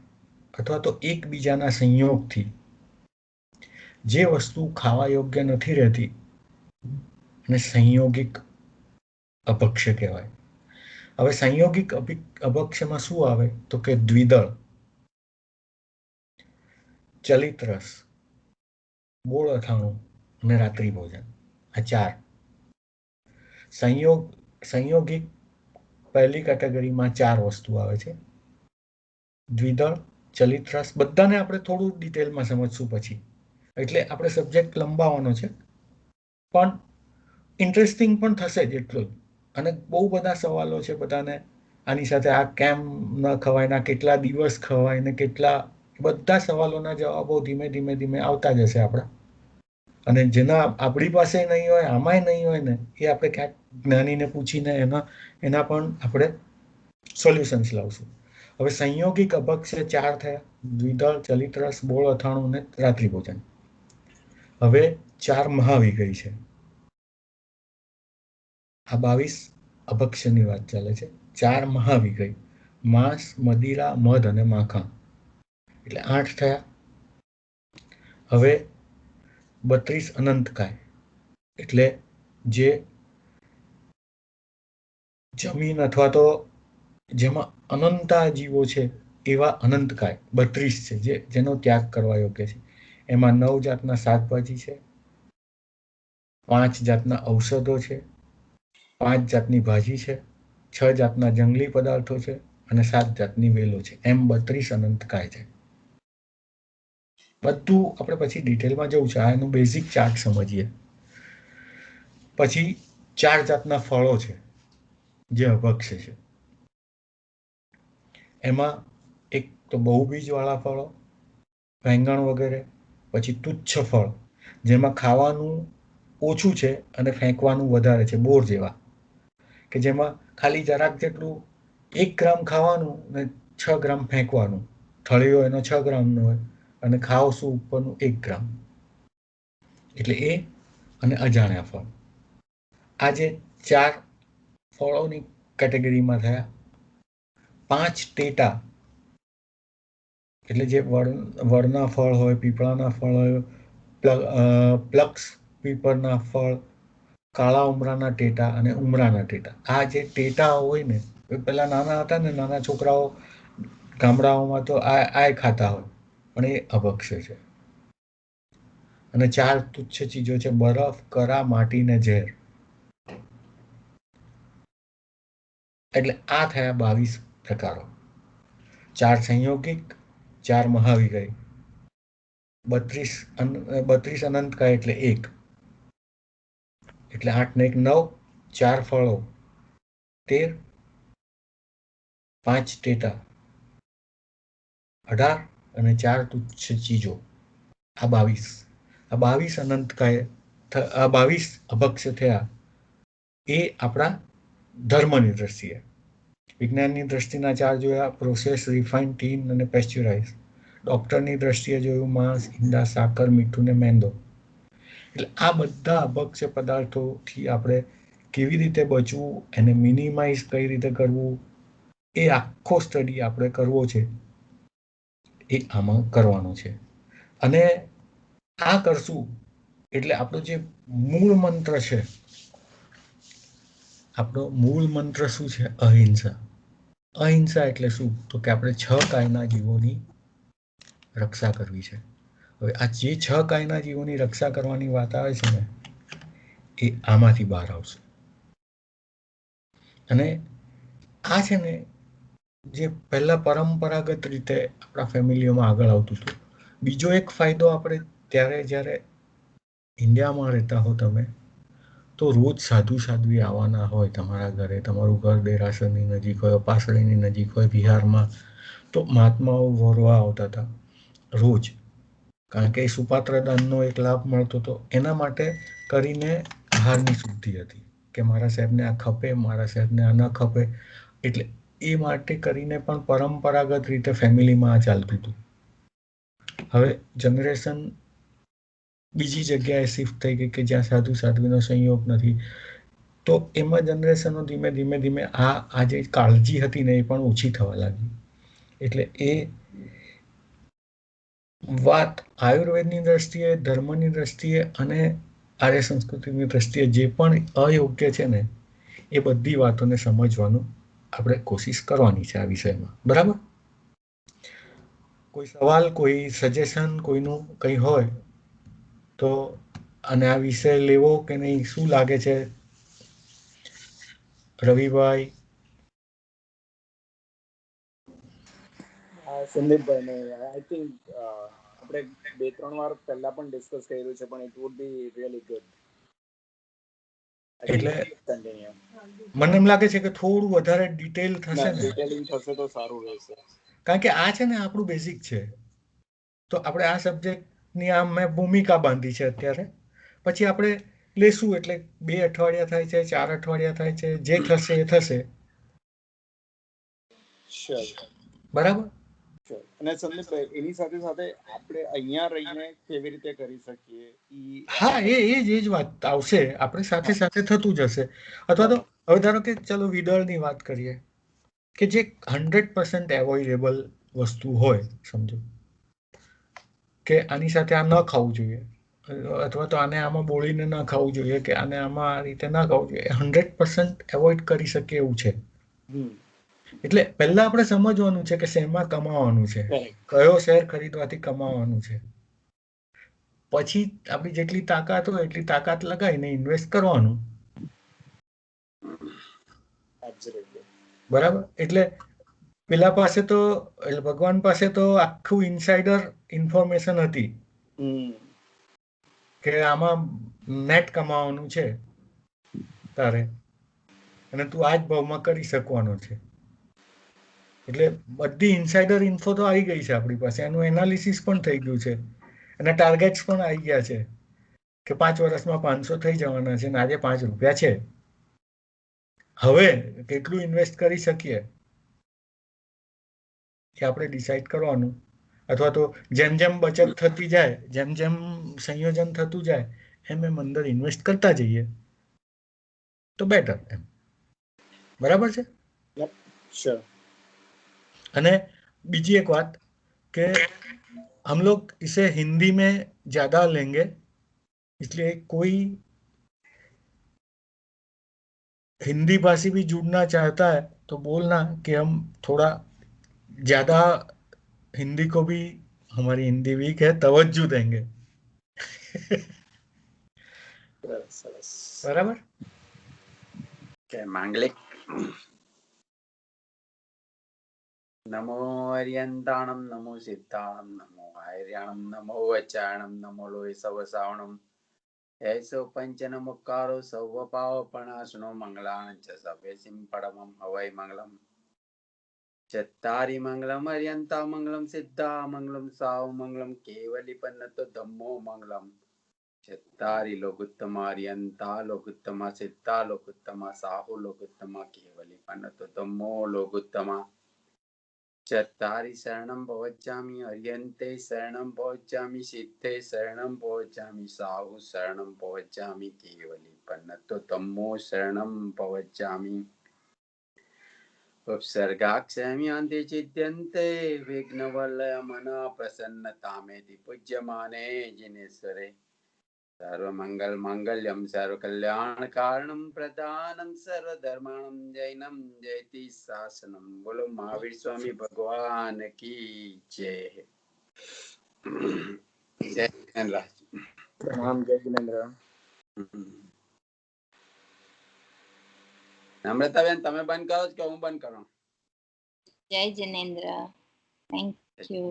અથવા તો એકબીજાના સંયોગથી જે વસ્તુ ખાવા યોગ્ય નથી રહેતી અને સંયોગિક અભક્ષ્ય કહેવાય. હવે સંયોગિક અભક્ષ્યમાં શું આવે તો કે દ્વિદળ, ચલિત રસ, ગોળ અથાણું અને રાત્રિ ભોજન. આ 4 સંયોગિક પહેલી કેટેગરીમાં 4 વસ્તુ આવે છે: દ્વિદળ, ચલિત રસ. બધાને આપણે થોડું ડિટેલમાં સમજશું પછી, એટલે આપણે સબ્જેક્ટ લંબાવવાનો છે. પણ ઇન્ટરેસ્ટિંગ પણ થશે જ એટલું જ. અને બહુ બધા સવાલો છે બધાને આની સાથે, આ કેમ ન ખવાય, ના કેટલા દિવસ ખવાય ને કેટલા, બધા સવાલોના જવાબો ધીમે ધીમે ધીમે આવતા જશે આપણા. અને જેના આપણી પાસે નહીં હોય, આમાંય નહીં હોય ને, એ આપણે ક્યાંક જ્ઞાનીને પૂછીને એના પણ આપણે સોલ્યુશન્સ લાવશું. હવે સંયોગિક અભક્ષ 4 થયા: દ્વિદળ, ચલિત રસ, બોળ, અથાણું ને રાત્રિ ભોજન. હવે 4 મહાવિગય છે. આ 22 અભક્ષ્યની વાત ચાલે છે. 4 મહાવિગય: માંસ, મદિરા, મધ અને માખણ, એટલે 8 થયા. હવે 32 અનંતકાય, એટલે જે જમીન અથવા તો જેમાં અનંતા જીવો છે એવા અનંતકાય 32 છે, જેનો ત્યાગ કરવા યોગ્ય છે. એમાં 9 જાતના શાકભાજી છે, 5 જાતના ઔષધો છે, 5 જાતની ભાજી છે, 6 જાતના જંગલી પદાર્થો છે અને 7 જાતની વેલો છે. એમ 32 અનંતકાય છે. બધું આપણે પછી ડિટેલમાં જવું છે. આ એનું બેઝિક ચાર્ટ સમજીએ. પછી 4 જાતના ફળો છે જે અભક્ષ્ય છે. એમાં એક તો બહુબીજ વાળા ફળો, વેંગણ વગેરે. પછી તુચ્છ ફળ, જેમાં ખાવાનું ઓછું છે અને ફેંકવાનું વધારે છે, બોર જેવા, કે જેમાં ખાલી જરાક જેટલું 1 ગ્રામ ખાવાનું ને 6 ગ્રામ ફેંકવાનું. થળીઓ એનો 6 ગ્રામનો હોય અને ખાવશું ઉપરનું 1 ગ્રામ, એટલે એ. અને અજાણ્યા ફળ. આ જે 4 ફળોની કેટેગરીમાં થયા. 5 ટેટા, એટલે જે વડના ફળ હોય, પીપળાના ફળ હોય, પ્લક્સ પીપળના ફળ, કાળા ઉમરાના ટેટા અને ઉમરાના ટેટા. આ જે ટેટા હોય ને, પેલા નાના હતા ને, નાના છોકરાઓ ગામડાઓમાં તો આ ખાતા હોય, પણ એ અભક્ષ્ય છે. અને 4 તુચ્છ ચીજો છે: બરફ, કરા, માટી ને ઝેર. એટલે આ થયા 22 પ્રકારો. 4 સંયોગિક, 4 મહાવિગય, 32 અનંતકાય એટલે 1, એટલે 8 ને 1 9, 4 ફળો 13, 5 ટેટા 18 અને 4 તુચ્છ ચીજો આ 22. આ 22 અનંતકાય, આ 22 અભક્ષ્ય થયા. એ આપણા ધર્મની દ્રષ્ટિએ. વિજ્ઞાનની દ્રષ્ટિના 4 જોયા: પ્રોસેસ, રિફાઇન, ટીન અને પેસ્ચ્યુરાઇઝ. ડોક્ટરની દ્રષ્ટિએ જોયું માંસ, ઈંડા, સાકર, મીઠું ને મેંદો. એટલે આ બધા અભક્ષ્ય પદાર્થોથી આપણે કેવી રીતે બચવું, એને મિનિમાઇઝ કઈ રીતે કરવું, એ આખો સ્ટડી આપણે કરવો છે. એ આમાં કરવાનો છે. અને આ કરશું એટલે આપણો જે મૂળ મંત્ર છે, આપણો મૂળ મંત્ર શું છે? અહિંસા. અહિંસા એટલે શું? તો કે આપણે 6 કાયના જીવોની રક્ષા કરવી છે. હવે આ જે 6 કાયના જીવોની રક્ષા કરવાની વાત આવે છે ને, એ આમાંથી બહાર આવશે. અને આ છે ને, જે પહેલા પરંપરાગત રીતે આપણા ફેમિલીઓમાં આગળ આવતું હતું. બીજો એક ફાયદો આપણે જ્યારે ઇન્ડિયામાં રહેતા હો તમે, તો રોજ સાધુ સાધ્વી આવવાના હોય તમારા ઘરે. તમારું ઘર દેરાસરની નજીક હોય, અપાસળીની નજીક હોય બિહારમાં, તો મહાત્માઓ વરવા આવતા હતા રોજ. કારણ કે સુપાત્ર દાનનો એક લાભ મળતો હતો. એના માટે કરીને આહારની શુદ્ધિ હતી, કે મારા સાહેબને આ ખપે, મારા સાહેબને આ ન ખપે. એટલે એ માટે કરીને પણ પરંપરાગત રીતે ફેમિલીમાં આ ચાલતું હતું. હવે જનરેશન બીજી જગ્યાએ શિફ્ટ થઈ ગઈ, કે જ્યાં સાધુ સાધ્વીનો સંયોગ નથી. તો એમાં જનરેશનો ધીમે ધીમે ધીમે આ જે કાળજી હતી ને, એ પણ ઓછી થવા લાગી. એટલે એ વાત આયુર્વેદની દ્રષ્ટિએ, ધર્મની દ્રષ્ટિએ અને આર્ય સંસ્કૃતિની દ્રષ્ટિએ જે પણ અયોગ્ય છે ને, એ બધી વાતોને સમજવાનું આપણે કોશિશ કરવાની છે આ વિષયમાં. બરાબર? કોઈ સવાલ, કોઈ સજેશન, કોઈનું કંઈ હોય તો, અને આ વિષય લેવો કે નહીં, શું લાગે છે રવિભાઈ? સંદીપભાઈ, ને આઈ થિંક આપણે 2-3 વાર પહેલા પણ ડિસ્કસ કર્યું છે, પણ it would be really good. એટલે કન્ટિન્યુ મને એમ લાગે છે કે થોડું વધારે ડિટેલ થશે ને, ડિટેલિંગ થશે તો સારું રહેશે. કારણ કે આ છે ને આપણું બેઝિક છે. તો આપણે આ સબ્જેક્ટની આમ મેં ભૂમિકા બાંધી છે અત્યારે, પછી આપણે લેશું એટલે 2 અઠવાડિયા થાય છે, 4 અઠવાડિયા થાય છે, જે થશે એ થશે. શ્યોર બરાબર. અને સંદીપભાઈ એની સાથે સાથે આપણે અહીંયા રહીને કેવી રીતે કરી શકીએ હા, એ જ વાત આવશે. આપણે સાથે સાથે થતું જશે. અથવા તો હવે ધારો કે ચલો વિદળની વાત કરીએ કે જે 100% એવોઇડેબલ વસ્તુ હોય, સમજો કે આની સાથે આ ન ખાવું જોઈએ, અથવા તો આને આમાં બોળીને ન ખાવું જોઈએ, કે આને આમાં આ રીતે ન ખાવું જોઈએ, 100% એવોઇડ કરી શકીએ એવું છે. એટલે પહેલા આપણે સમજવાનું છે કે શેમાં કમાવાનું છે, કયો શેર ખરીદવાથી કમાવાનું છે. પછી આપણી જેટલી તાકાત હોય એટલી તાકાત લગાવીને ઇન્વેસ્ટ કરવાનું. બરાબર. એટલે પેલા પાસે તો, ભગવાન પાસે તો આખું ઇનસાઇડર ઇન્ફોર્મેશન હતી કે આમાં નેટ કમાવાનું છે તારે, અને તું આ જ ભાવમાં કરી શકવાનો છે. એટલે બધી ઇનસાઇડર ઇન્ફો તો આવી ગઈ છે આપણી પાસે, એનું એનાલિસિસ પણ થઈ ગયું છે, અને ટાર્ગેટ્સ પણ આવી ગયા છે કે 5 વર્ષમાં 500 થઈ જવાના છે, અને આજે 5 રૂપિયા છે. હવે કેટલું ઇન્વેસ્ટ કરી શકીએ એ આપણે ડિસાઈડ કરવાનું, અથવા તો જેમ જેમ બચત થતી જાય, જેમ જેમ સંયોજન થતું જાય, એમ અંદર ઇન્વેસ્ટ કરતા જઈએ તો બેટર એમ. બરાબર છે. અને બીજી એક વાત કે हम लोग इसे हिंदी में ज्यादा लेंगे, इसलिए कोई हिंदी भाषी भी जुड़ना चाहता है तो बोलना कि हम थोड़ा ज्यादा हिंदी को भी, हमारी हिंदी वीक है, तवज्जो देंगे. बराबर. કે માંગલિક નમો અર્યંતાણમ, નમો સિદ્ધાણમ, નમો આયર્યાણમ, નમો વચાણમ, નમો લોહી સવસાવણમ, એસો પંચન મુક્કારો સૌ પાવપણાસનો મંગલાન ચ સભ્યસિમ પડમમ હવૈ મંગલમ. ચત્તારી મંગલમ અર્યંતા મંગલમ, સિદ્ધા મંગલમ, સાવ મંગલમ, કેવલી પન્નતો ધમ્મો મંગલમ. ચત્તારી લોકોત્તમા અર્યંતા લોકોત્તમા, સિદ્ધા લોકોત્તમા, સાહુ લોકોત્તમા, કેવલી પન્નતો ધમ્મો લોકોત્તમા. ચત્તારી શરણમ ભવજામિ, અર્યંતે શરણમ ભવજામિ, સિદ્ધે શરણમ ભવજામિ, સાહુ શરણમ ભવજામિ, કેવલી પન્નતો ધમ્મો શરણમ ભવજામિ. ઉપસર્ગાક્ષમી અંતે ચિત્યંતે વિઘ્નવલય મના પ્રસન્નતામેતિ પૂજ્યમાને જિનેશ્વરે. સર્વમંગલ માંગલ્યમ સર્વકલ્યાણ કારણમ પ્રદાનમ સર્વધર્માણમ જૈનમ જયતિ શાસનમ. બોલો મહાવીર સ્વામી ભગવાન કી જય. જય જિનેન્દ્ર. જય જિનેન્દ્ર. નમ્રતાબેન તમે બંધ કરો કે હું બંધ કરું? જય જિનેન્દ્ર. Thank you.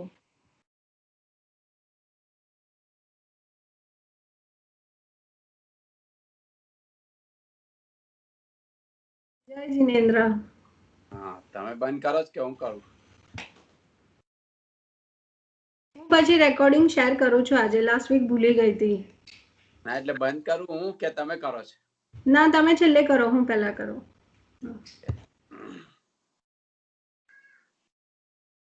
જય જિનેન્દ્ર. હા, તમે બંધ કરો કે હું કરું? હું પછી રેકોર્ડિંગ શેર કરું છું. આજે લાસ્ટ વીક ભૂલી ગઈ હતી. ના એટલે બંધ કરું હું કે તમે કરો છો? ના, તમે છેલ્લે કરો, હું પહેલા કરું.